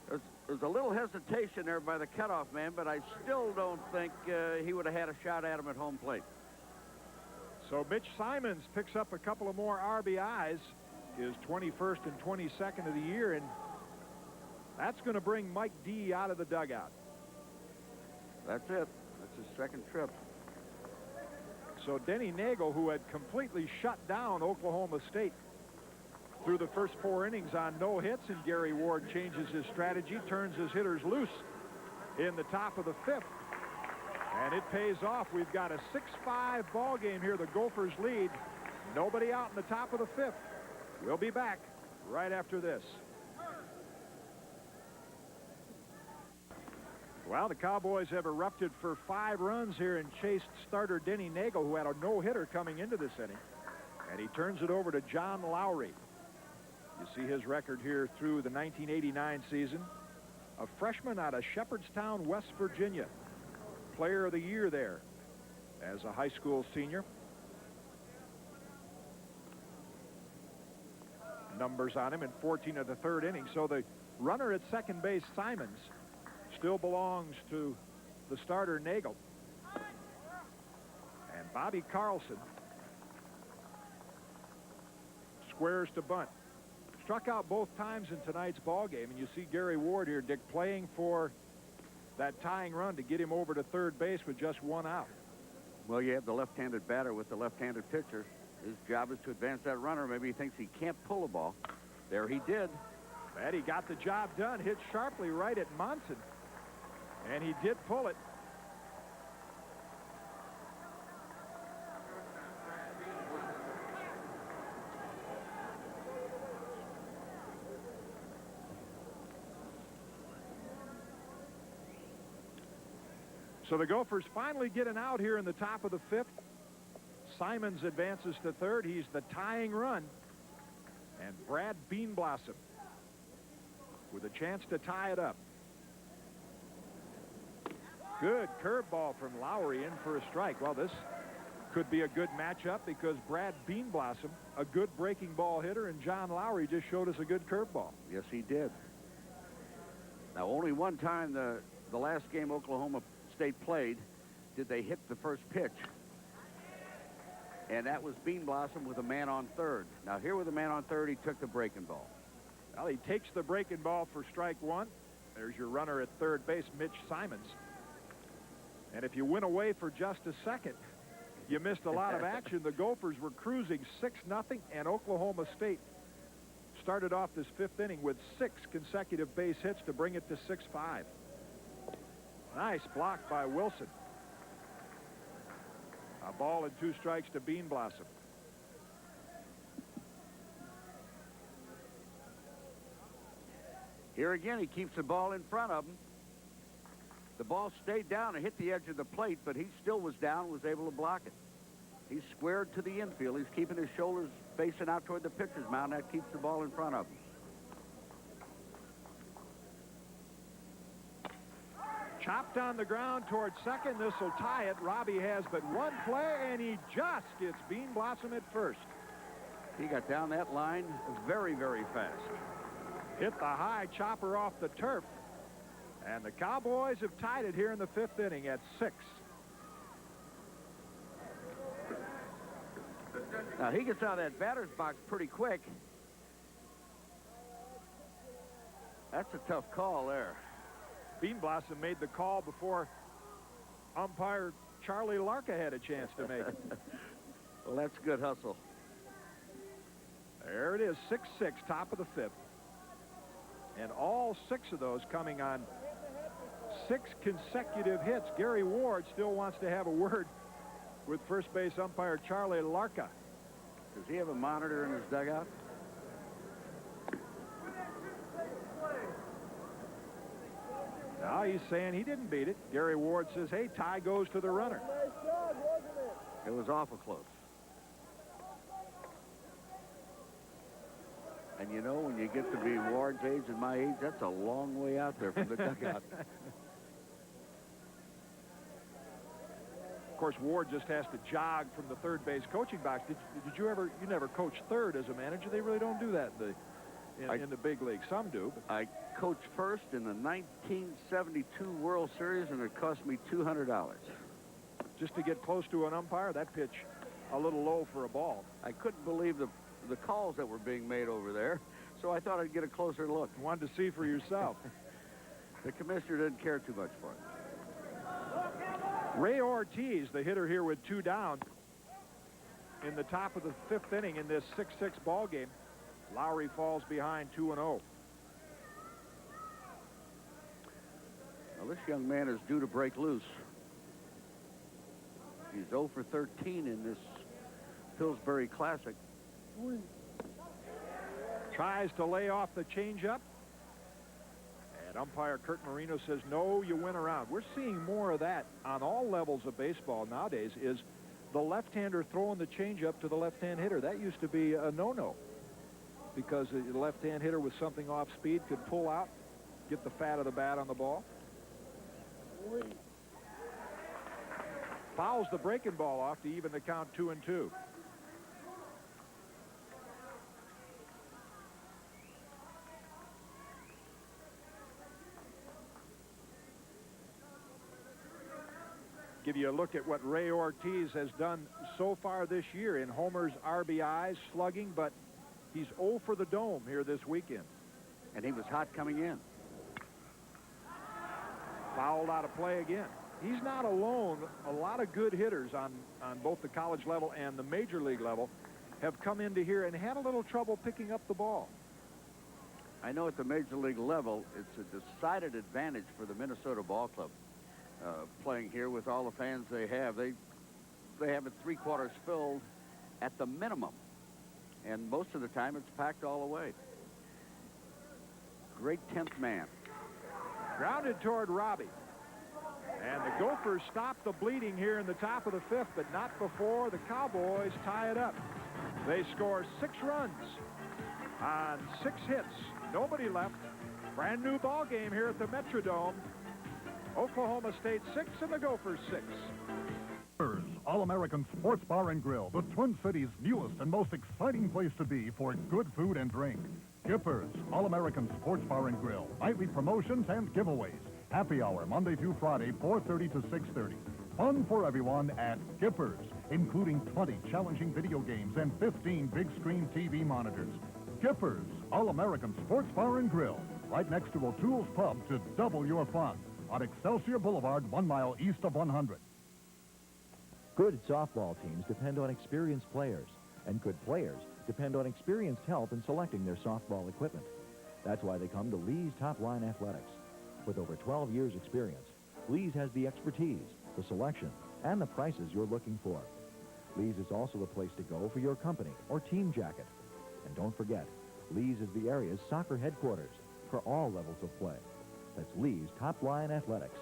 There's a little hesitation there by the cutoff man, but I still don't think he would have had a shot at him at home plate. So Mitch Simons picks up a couple of more RBIs, his 21st and 22nd of the year, and that's going to bring Mike D out of the dugout. That's it. That's his second trip. So Denny Nagel, who had completely shut down Oklahoma State through the first 4 innings on no hits, and Gary Ward changes his strategy, turns his hitters loose in the top of the 5th. And it pays off. We've got a 6-5 ball game here. The Gophers lead. Nobody out in the top of the 5th. We'll be back right after this. Well, the Cowboys have erupted for 5 runs here and chased starter Denny Nagel, who had a no-hitter coming into this inning. And he turns it over to John Lowry. You see his record here through the 1989 season. A freshman out of Shepherdstown, West Virginia. Player of the year there as a high school senior. Numbers on him in 14 of the 3rd inning. So the runner at second base, Simons, still belongs to the starter Nagel. And Bobby Carlson squares to bunt. Struck out both times in tonight's ball game, and you see Gary Ward here, Dick, playing for that tying run to get him over to third base with just 1 out. Well, you have the left-handed batter with the left-handed pitcher. His job is to advance that runner. Maybe he thinks he can't pull a ball. There he did. And he got the job done, hit sharply right at Monson. And he did pull it. So the Gophers finally get an out here in the top of the 5th. Simons advances to third. He's the tying run. And Brad Beanblossom with a chance to tie it up. Good curveball from Lowry in for a strike. Well, this could be a good matchup because Brad Beanblossom, a good breaking ball hitter, and John Lowry just showed us a good curveball. Yes, he did. Now, only one time the last game Oklahoma State played did they hit the first pitch. And that was Beanblossom with a man on third. Now, here with a man on third, he took the breaking ball. Well, he takes the breaking ball for strike 1. There's your runner at third base, Mitch Simons. And if you went away for just a second, you missed a lot of action. The Gophers were cruising 6-0, and Oklahoma State started off this 5th inning with 6 consecutive base hits to bring it to 6-5. Nice block by Wilson. A ball and 2 strikes to Beanblossom. Here again, he keeps the ball in front of him. The ball stayed down and hit the edge of the plate, but he still was down, was able to block it. He's squared to the infield. He's keeping his shoulders facing out toward the pitcher's mound. That keeps the ball in front of him. Chopped on the ground towards second. This will tie it. Robbie has but 1 play, and he just gets Beanblossom at first. He got down that line very, very fast. Hit the high chopper off the turf. And the Cowboys have tied it here in the 5th inning at 6. Now, he gets out of that batter's box pretty quick. That's a tough call there. Beanblossom made the call before umpire Charlie Larka had a chance to make it. Well, that's good hustle. There it is, 6-6, top of the 5th. And all 6 of those coming on 6 consecutive hits. Gary Ward still wants to have a word with first base umpire Charlie Larka. Does he have a monitor in his dugout? Now he's saying he didn't beat it. Gary Ward says, hey, tie goes to the runner. It was awful close. And you know, when you get to be Ward's age and my age, that's a long way out there from the dugout. Of course, Ward just has to jog from the third base coaching box. Did you ever? You never coached third as a manager. They really don't do that in the big league. Some do. But I coached first in the 1972 World Series, and it cost me $200. Just to get close to an umpire, that pitch a little low for a ball. I couldn't believe the calls that were being made over there, so I thought I'd get a closer look. You wanted to see for yourself. The commissioner didn't care too much for it. Ray Ortiz, the hitter here with 2 down in the top of the 5th inning in this 6-6 ball game. Lowry falls behind 2-0. Now, this young man is due to break loose. He's 0 for 13 in this Pillsbury Classic. Tries to lay off the changeup. And umpire Kurt Marino says, no, you went around. We're seeing more of that on all levels of baseball nowadays, is the left-hander throwing the changeup to the left-hand hitter. That used to be a no-no, because the left-hand hitter with something off speed could pull out, get the fat of the bat on the ball. Fouls the breaking ball off to even the count 2-2. Give you a look at what Ray Ortiz has done so far this year in homers, RBIs, slugging, but he's 0 for the dome here this weekend. And he was hot coming in. Fouled out of play again. He's not alone. A lot of good hitters on both the college level and the major league level have come into here and had a little trouble picking up the ball. I know at the major league level, it's a decided advantage for the Minnesota Ball Club. Playing here with all the fans they have. They have it 3/4 filled at the minimum. And most of the time, it's packed all the way. Great 10th man. Grounded toward Robbie. And the Gophers stop the bleeding here in the top of the 5th, but not before the Cowboys tie it up. They score 6 runs on 6 hits. Nobody left. Brand new ball game here at the Metrodome. Oklahoma State 6 and the Gophers 6. All-American Sports Bar and Grill, the Twin Cities' newest and most exciting place to be for good food and drink. Gopher, All-American Sports Bar and Grill, nightly promotions and giveaways. Happy hour Monday through Friday, 4:30 to 6:30. Fun for everyone at Gopher, including 20 challenging video games and 15 big-screen TV monitors. Gopher, All-American Sports Bar and Grill, right next to O'Toole's Pub to double your fun. On Excelsior Boulevard, 1 mile east of 100. Good softball teams depend on experienced players, and good players depend on experienced help in selecting their softball equipment. That's why they come to Lee's Top Line Athletics. With over 12 years' experience, Lee's has the expertise, the selection, and the prices you're looking for. Lee's is also the place to go for your company or team jacket. And don't forget, Lee's is the area's soccer headquarters for all levels of play. That's Lee's Top Line Athletics.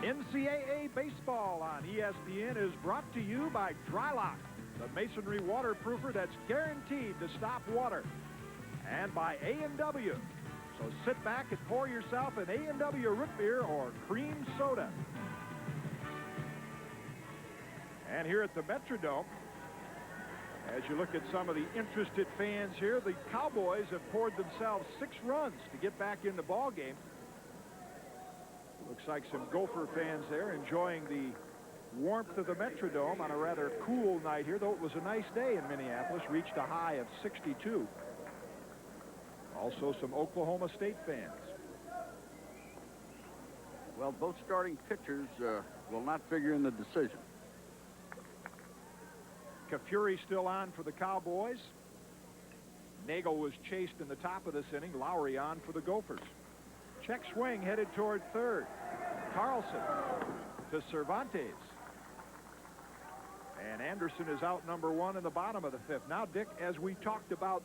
NCAA Baseball on ESPN is brought to you by Drylock, the masonry waterproofer that's guaranteed to stop water, and by A&W. So sit back and pour yourself an A&W root beer or cream soda. And here at the Metrodome, as you look at some of the interested fans here, the Cowboys have poured themselves 6 runs to get back in the ball game. Looks like some Gopher fans there enjoying the warmth of the Metrodome on a rather cool night here, though it was a nice day in Minneapolis, reached a high of 62. Also some Oklahoma State fans. Well, both starting pitchers will not figure in the decision. Kafuri still on for the Cowboys. Nagel was chased in the top of this inning. Lowry on for the Gophers. Check swing headed toward third. Carlson to Cervantes. And Anderson is out number 1 in the bottom of the 5th. Now, Dick, as we talked about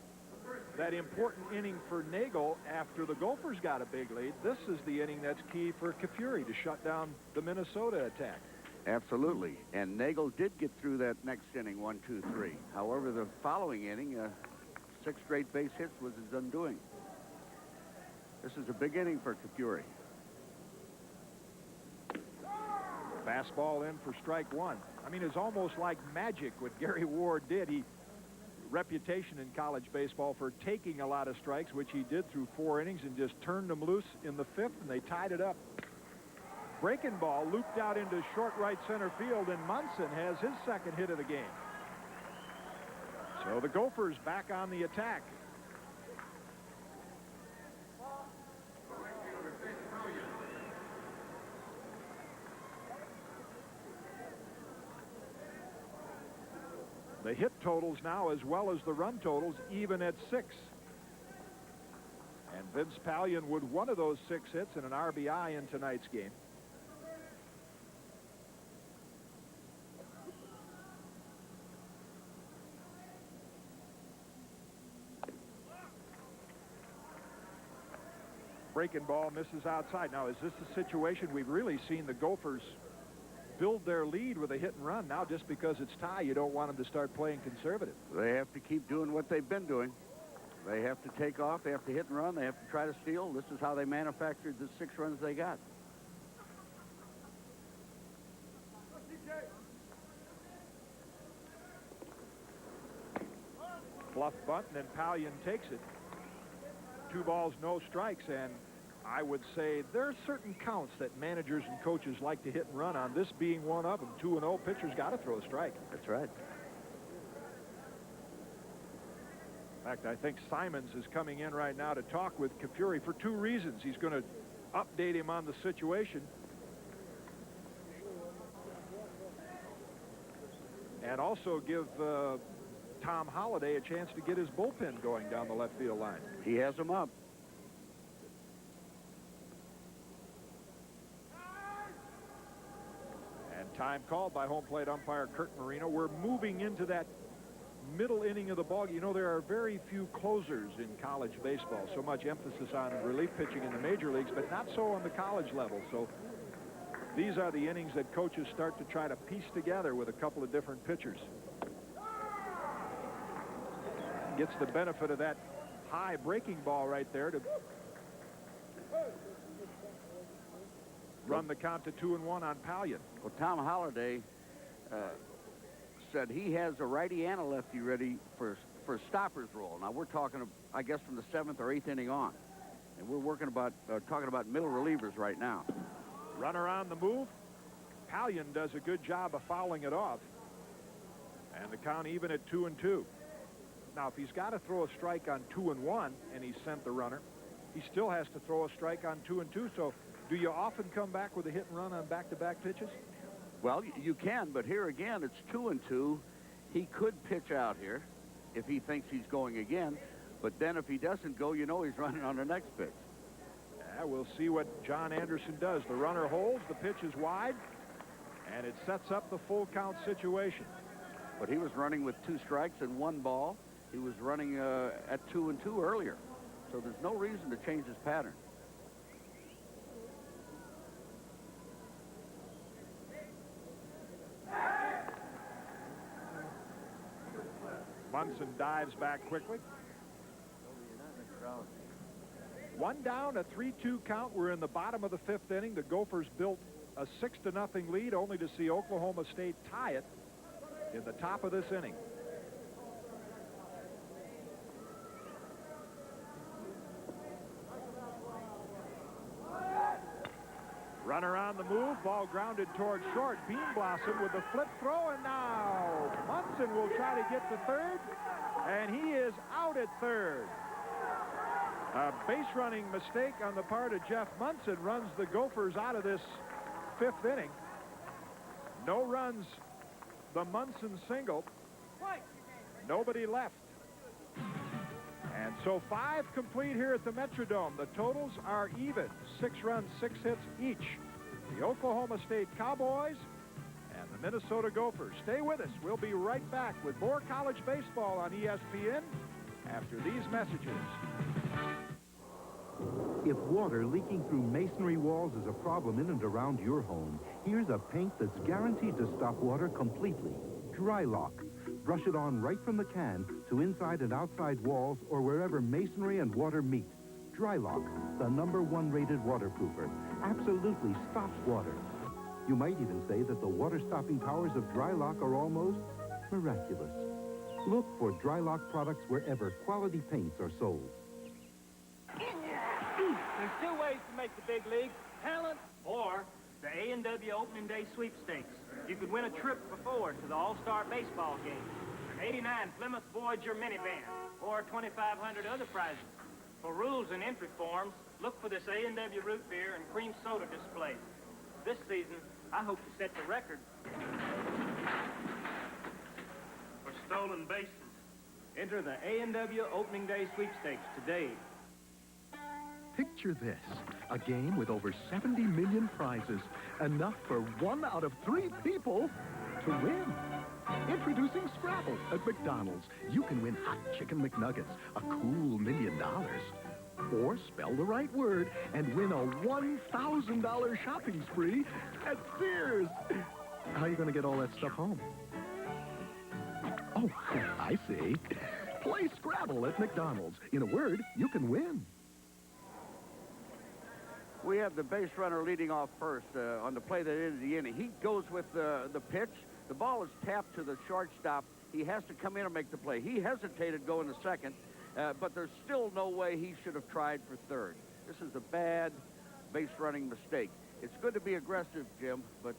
that important inning for Nagel after the Gophers got a big lead, this is the inning that's key for Kafuri to shut down the Minnesota attack. Absolutely. And Nagel did get through that next inning, 1, 2, 3. However, the following inning, 6 straight base hits was his undoing. This is a big inning for Kafuri. Fastball in for strike 1. I mean, it's almost like magic what Gary Ward did. He reputation in college baseball for taking a lot of strikes, which he did through 4 innings, and just turned them loose in the 5th, and they tied it up. Breaking ball looped out into short right center field, and Munson has his 2nd hit of the game. So the Gophers back on the attack. The hit totals now, as well as the run totals, even at 6. And Vince Pallion would one of those 6 hits and an RBI in tonight's game. Breaking ball misses outside. Now, is this a situation we've really seen the Gophers build their lead with a hit and run? Now, just because it's tie, you don't want them to start playing conservative. They have to keep doing what they've been doing. They have to take off. They have to hit and run. They have to try to steal. This is how they manufactured the 6 runs they got. Bluff bunt, and then Pallion takes it. 2 balls, no strikes, and I would say there are certain counts that managers and coaches like to hit and run on, this being one of them. 2-0, pitcher's got to throw a strike. That's right. In fact, I think Simons is coming in right now to talk with Kafuri for 2 reasons. He's going to update him on the situation, and also give Tom Holliday a chance to get his bullpen going down the left field line. He has him up. And time called by home plate umpire Kurt Marino. We're moving into that middle inning of the ball. You know, there are very few closers in college baseball. So much emphasis on relief pitching in the major leagues, but not so on the college level. So these are the innings that coaches start to try to piece together with a couple of different pitchers. Gets the benefit of that high breaking ball right there to run the count to 2-1 on Pallion. Well, Tom Holliday said he has a righty and a lefty ready for stopper's role. Now we're talking, I guess, from the 7th or 8th inning on, and we're talking about middle relievers right now. Runner on the move. Pallion does a good job of fouling it off, and the count even at 2-2. Now, if he's got to throw a strike on 2-1 and he sent the runner, he still has to throw a strike on 2-2. So do you often come back with a hit and run on back-to-back pitches? Well, you can, but here again, it's 2-2. He could pitch out here if he thinks he's going again, but then if he doesn't go, you know he's running on the next pitch. Yeah, we'll see what John Anderson does. The runner holds, the pitch is wide, and it sets up the full count situation. But he was running with 2 strikes and 1 ball. He was running at 2-2 earlier, so there's no reason to change his pattern. Munson dives back quickly. 1 down, a 3-2 count. We're in the bottom of the 5th inning. The Gophers built a 6-0 lead, only to see Oklahoma State tie it in the top of this inning. Runner on the move, ball grounded toward short. Bean Blossom with the flip throw, and now Munson will try to get to third, and he is out at third. A base running mistake on the part of Jeff Munson runs the Gophers out of this fifth inning. No runs, the Munson single. Nobody left. And so 5 complete here at the Metrodome. The totals are even. 6 runs, 6 hits each. The Oklahoma State Cowboys and the Minnesota Gophers. Stay with us. We'll be right back with more college baseball on ESPN after these messages. If water leaking through masonry walls is a problem in and around your home, here's a paint that's guaranteed to stop water completely. Dry Lock. Brush it on right from the can to inside and outside walls or wherever masonry and water meet. Dry Lock, the #1 rated waterproofer, absolutely stops water. You might even say that the water-stopping powers of Dry Lock are almost miraculous. Look for Dry Lock products wherever quality paints are sold. There's 2 ways to make the big league: talent or the A&W Opening Day Sweepstakes. You could win a trip for 4 to the All-Star Baseball game, an '89 Plymouth Voyager minivan, or 2,500 other prizes. For rules and entry forms, look for this A&W root beer and cream soda display. This season, I hope to set the record for stolen bases. Enter the A&W Opening Day Sweepstakes today. Picture this, a game with over 70 million prizes, enough for 1 out of 3 people to win. Introducing Scrabble at McDonald's. You can win hot chicken McNuggets, a cool $1 million. Or spell the right word and win a $1,000 shopping spree at Sears. How are you going to get all that stuff home? Oh, I see. Play Scrabble at McDonald's. In a word, you can win. We have the base runner leading off first on the play that ended the inning. He goes with the pitch. The ball is tapped to the shortstop. He has to come in and make the play. He hesitated going to second, but there's still no way he should have tried for third. This is a bad base running mistake. It's good to be aggressive, Jim, but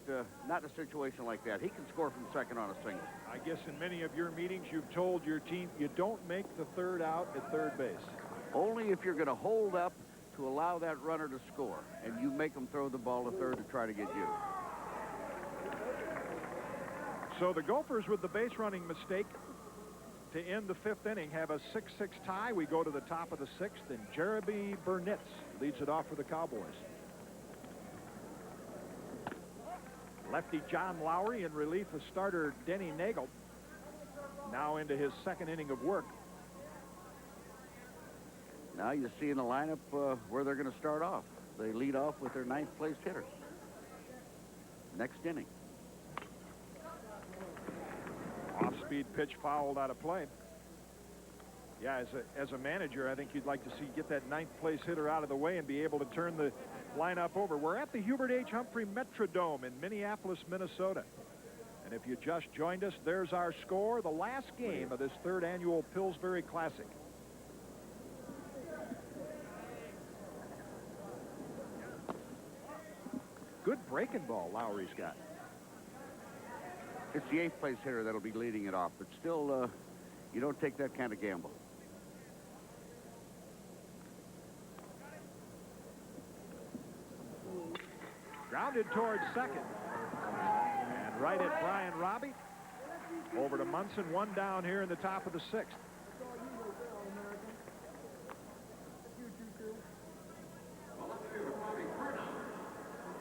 not in a situation like that. He can score from second on a single. I guess in many of your meetings you've told your team you don't make the third out at third base. Only if you're going to hold up to allow that runner to score, and you make them throw the ball to third to try to get you. So the Gophers, with the base running mistake to end the fifth inning, have a 6-6 tie. We go to the top of the sixth, and Jeremy Burnitz leads it off for the Cowboys. Lefty John Lowry in relief of starter Denny Nagel, now into his second inning of work. Now you see in the lineup where they're going to start off. They lead off with their 9th place hitter. Next inning. Off-speed pitch fouled out of play. Yeah, as a manager, I think you'd like to see get that 9th place hitter out of the way and be able to turn the lineup over. We're at the Hubert H. Humphrey Metrodome in Minneapolis, Minnesota. And if you just joined us, there's our score, the last game of this 3rd annual Pillsbury Classic. Good breaking ball Lowry's got. It's the 8th place hitter that'll be leading it off, but still, you don't take that kind of gamble. Grounded towards second. And right at Brian Robbie. Over to Munson, 1 down here in the top of the 6th.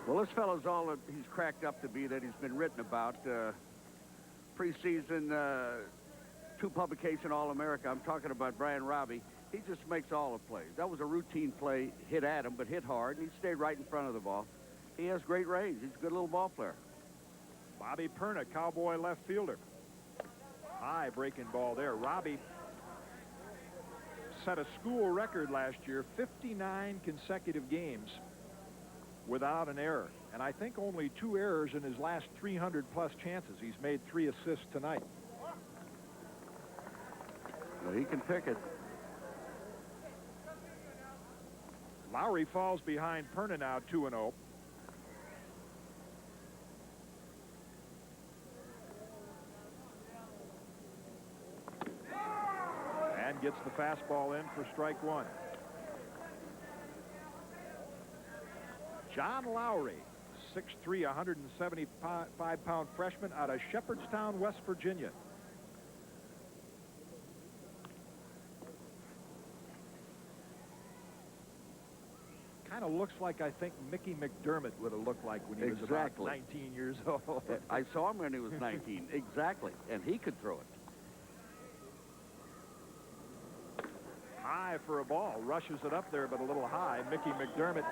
Well, this fellow's all that he's cracked up to be, that he's been written about. Preseason 2 publication All-America. I'm talking about Brian Robbie. He just makes all the plays. That was a routine play, hit at him, but hit hard, and he stayed right in front of the ball. He has great range. He's a good little ball player. Bobby Perna, Cowboy left fielder. High breaking ball there. Robbie set a school record last year, 59 consecutive games without an error. And I think only 2 errors in his last 300-plus chances. He's made 3 assists tonight. Well, he can pick it. Lowry falls behind Perna now, 2-0. And gets the fastball in for strike 1. John Lowry, 6'3", 175-pound freshman out of Shepherdstown, West Virginia. Kind of looks like I think Mickey McDermott would have looked like when he was about 19 years old. I saw him when he was 19. Exactly. And he could throw it. High for a ball. Rushes it up there, but a little high. Mickey McDermott,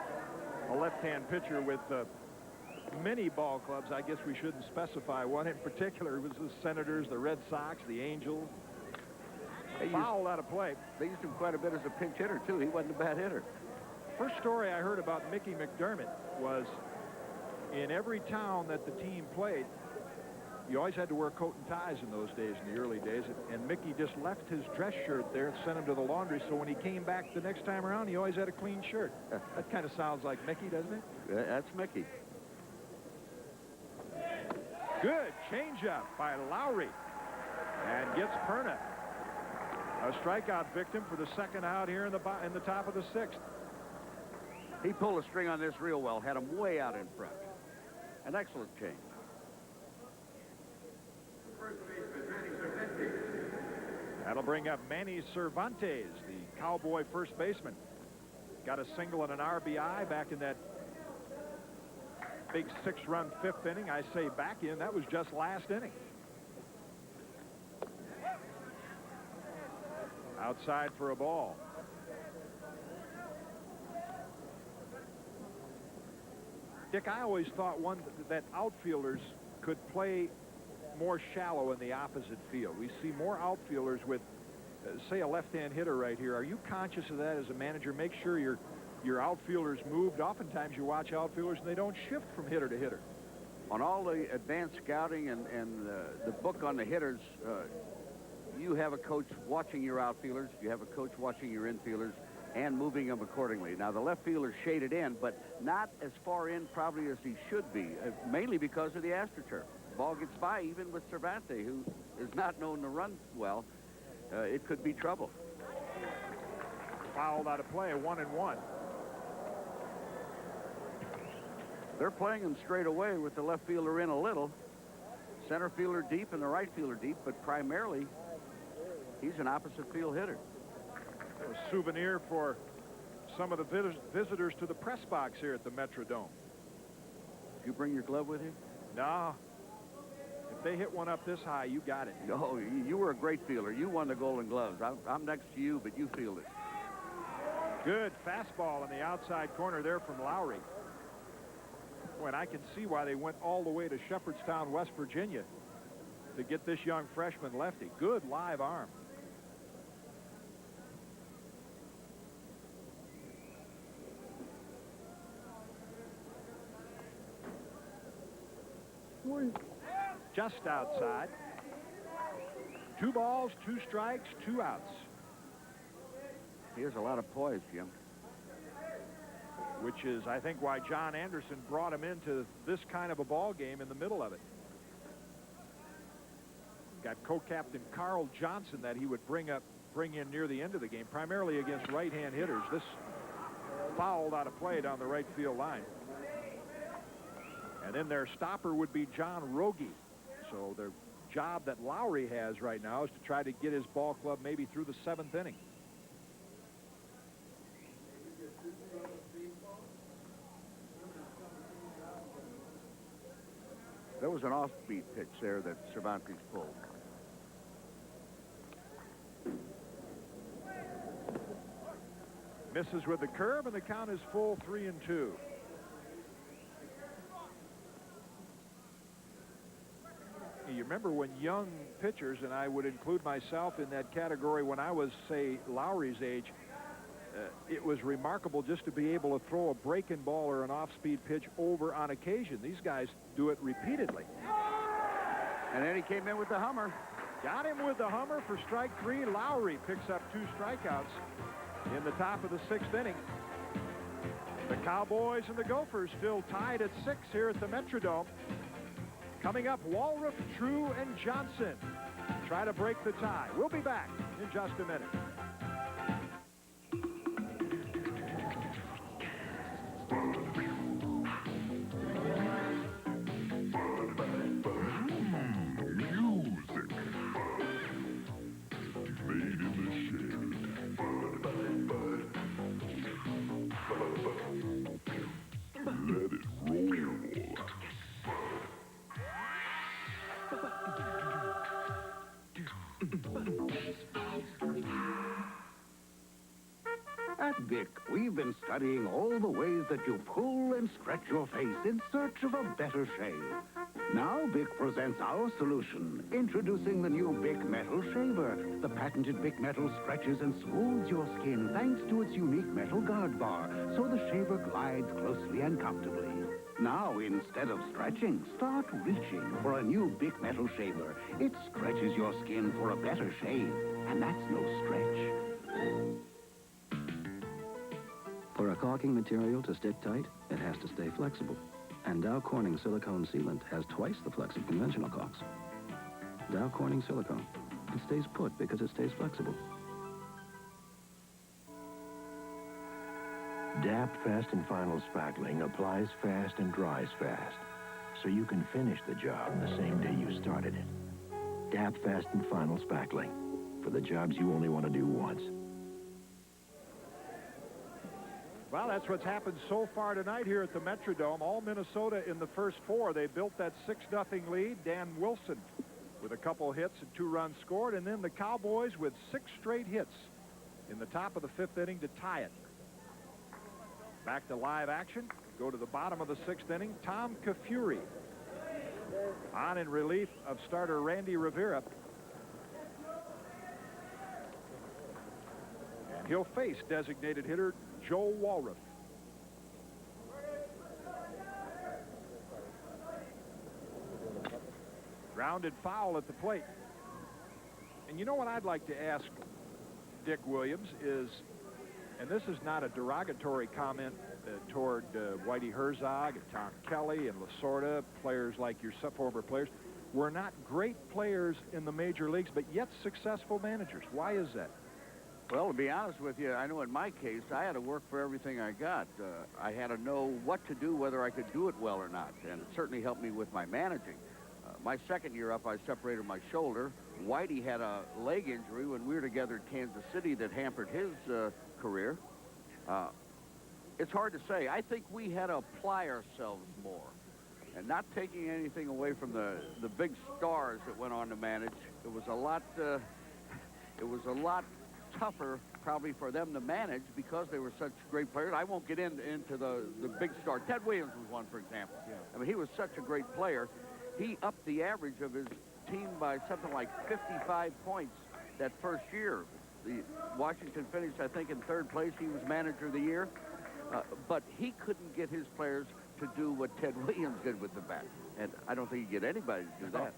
a left-hand pitcher with many ball clubs. I guess we shouldn't specify one in particular. It was the Senators, the Red Sox, the Angels. Foul out of play. They used him quite a bit as a pinch hitter, too. He wasn't a bad hitter. First story I heard about Mickey McDermott was in every town that the team played, you always had to wear coat and ties in those days, in the early days, and Mickey just left his dress shirt there and sent him to the laundry, so when he came back the next time around, he always had a clean shirt. That kind of sounds like Mickey, doesn't it? That's Mickey. Good changeup by Lowry, and gets Perna. A strikeout victim for the second out here in the top of the 6th. He pulled a string on this real well, had him way out in front. An excellent change. That'll bring up Manny Cervantes, the Cowboy first baseman. Got a single and an RBI back in that big 6-run 5th inning. I say back in, that was just last inning. Outside for a ball. Dick, I always thought that outfielders could play more shallow in the opposite field. We see more outfielders with, say, a left-hand hitter right here. Are you conscious of that as a manager? Make sure your outfielders moved. Oftentimes you watch outfielders and they don't shift from hitter to hitter. On all the advanced scouting and the book on the hitters, you have a coach watching your outfielders, you have a coach watching your infielders, and moving them accordingly. Now, the left fielder's shaded in, but not as far in probably as he should be, mainly because of the AstroTurf. Ball gets by even with Cervantes, who is not known to run well. It could be trouble. Fouled out of play, 1-1. They're playing him straight away with the left fielder in a little. Center fielder deep and the right fielder deep, but primarily he's an opposite field hitter. A souvenir for some of the visitors to the press box here at the Metrodome. Did you bring your glove with you? No. If they hit one up this high, you got it. No, you were a great fielder. You won the Golden Gloves. I'm next to you, but you fielded. Good fastball in the outside corner there from Lowry. Boy, and I can see why they went all the way to Shepherdstown, West Virginia to get this young freshman lefty. Good live arm. Just outside. 2 balls, 2 strikes, 2 outs. He has a lot of poise, Jim. Which is, I think, why John Anderson brought him into this kind of a ball game in the middle of it. Got co-captain Carl Johnson that he would bring in near the end of the game, primarily against right-hand hitters. This fouled out of play down the right field line. And then their stopper would be John Rogie. So the job that Lowry has right now is to try to get his ball club maybe through the 7th inning. There was an offbeat pitch there that Cervantes pulled. Misses with the curve, and the count is full, 3-2. You remember when young pitchers, and I would include myself in that category when I was, say, Lowry's age, it was remarkable just to be able to throw a breaking ball or an off-speed pitch over on occasion. These guys do it repeatedly. And then he came in with the Hummer. Got him with the Hummer for strike 3. Lowry picks up 2 strikeouts in the top of the 6th inning. The Cowboys and the Gophers still tied at 6 here at the Metrodome. Coming up, Walruff, True, and Johnson try to break the tie. We'll be back in just a minute. At Vic, we've been studying all the ways that you pull and stretch your face in search of a better shave. Now Vic presents our solution, introducing the new Vic Metal Shaver. The patented Vic Metal stretches and smooths your skin thanks to its unique metal guard bar, so the shaver glides closely and comfortably. Now, instead of stretching, start reaching for a new Vic Metal Shaver. It stretches your skin for a better shave, and that's no stretch. For a caulking material to stick tight, it has to stay flexible. And Dow Corning silicone sealant has twice the flex of conventional caulks. Dow Corning silicone. It stays put because it stays flexible. DAP Fast and Final Spackling applies fast and dries fast, so you can finish the job the same day you started it. DAP Fast and Final Spackling, for the jobs you only want to do once. Well, that's what's happened so far tonight here at the Metrodome. All Minnesota in the first 4. They built that 6-0 lead. Dan Wilson with a couple hits and 2 runs scored. And then the Cowboys with 6 straight hits in the top of the 5th inning to tie it. Back to live action. Go to the bottom of the 6th inning. Tom Kafuri on in relief of starter Randy Rivera. And he'll face designated hitter Joe Walruff. Grounded foul at the plate. And you know what I'd like to ask Dick Williams is, and this is not a derogatory comment toward Whitey Herzog and Tom Kelly and Lasorda, players like your former players. We're not great players in the major leagues, but yet successful managers. Why is that? Well, to be honest with you, I know in my case, I had to work for everything I got. I had to know what to do, whether I could do it well or not, and it certainly helped me with my managing. My second year up, I separated my shoulder. Whitey had a leg injury when we were together at Kansas City that hampered his career. It's hard to say. I think we had to apply ourselves more, and not taking anything away from the big stars that went on to manage. It was a lot tougher probably for them to manage because they were such great players. I won't get into the big star. Ted Williams was one, for example. Yeah. I mean, he was such a great player. He upped the average of his team by something like 55 points that first year. Washington finished, I think, in 3rd place. He was manager of the year. But he couldn't get his players to do what Ted Williams did with the bat. And I don't think he'd get anybody to do that.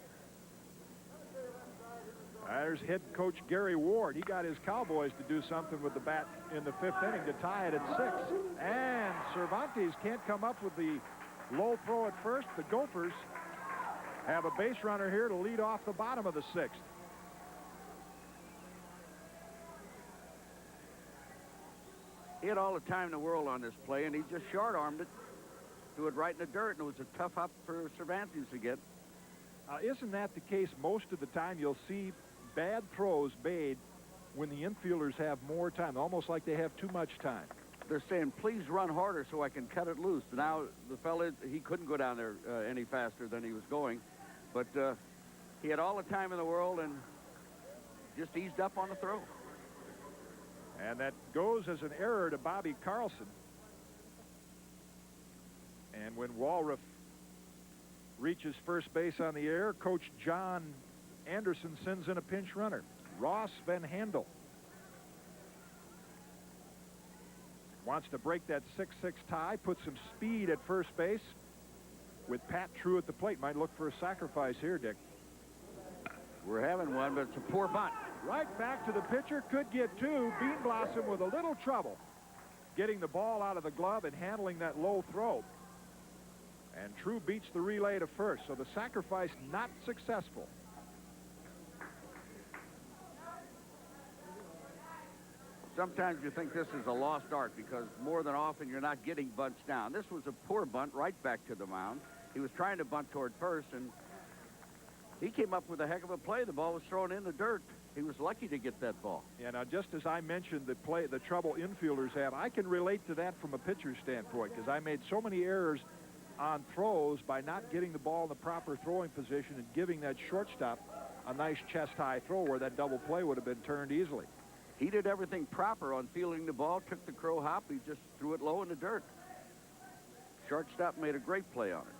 There's head coach Gary Ward. He got his Cowboys to do something with the bat in the 5th inning to tie it at 6. And Cervantes can't come up with the low throw at first. The Gophers have a base runner here to lead off the bottom of the 6th. He had all the time in the world on this play, and he just short-armed it, threw it right in the dirt, and it was a tough up for Cervantes to get. Isn't that the case most of the time? You'll see bad throws made when the infielders have more time, almost like they have too much time. They're saying, please run harder so I can cut it loose. Now, the fella, he couldn't go down there any faster than he was going, but he had all the time in the world and just eased up on the throw. And that goes as an error to Bobby Carlson. And when Walruff reaches first base on the air, Coach John Anderson sends in a pinch runner, Ross Van Handel. Wants to break that 6-6 tie, put some speed at first base. With Pat True at the plate, might look for a sacrifice here, Dick. We're having one, but it's a poor bunt. Right back to the pitcher, could get two. Bean Blossom with a little trouble getting the ball out of the glove and handling that low throw. And True beats the relay to first, so the sacrifice not successful. Sometimes you think this is a lost art because more than often you're not getting bunts down. This was a poor bunt right back to the mound. He was trying to bunt toward first, and he came up with a heck of a play. The ball was thrown in the dirt. He was lucky to get that ball. Yeah, now just as I mentioned the trouble infielders have, I can relate to that from a pitcher's standpoint because I made so many errors on throws by not getting the ball in the proper throwing position and giving that shortstop a nice chest-high throw where that double play would have been turned easily. He did everything proper on fielding the ball, took the crow hop, he just threw it low in the dirt. Shortstop made a great play on it.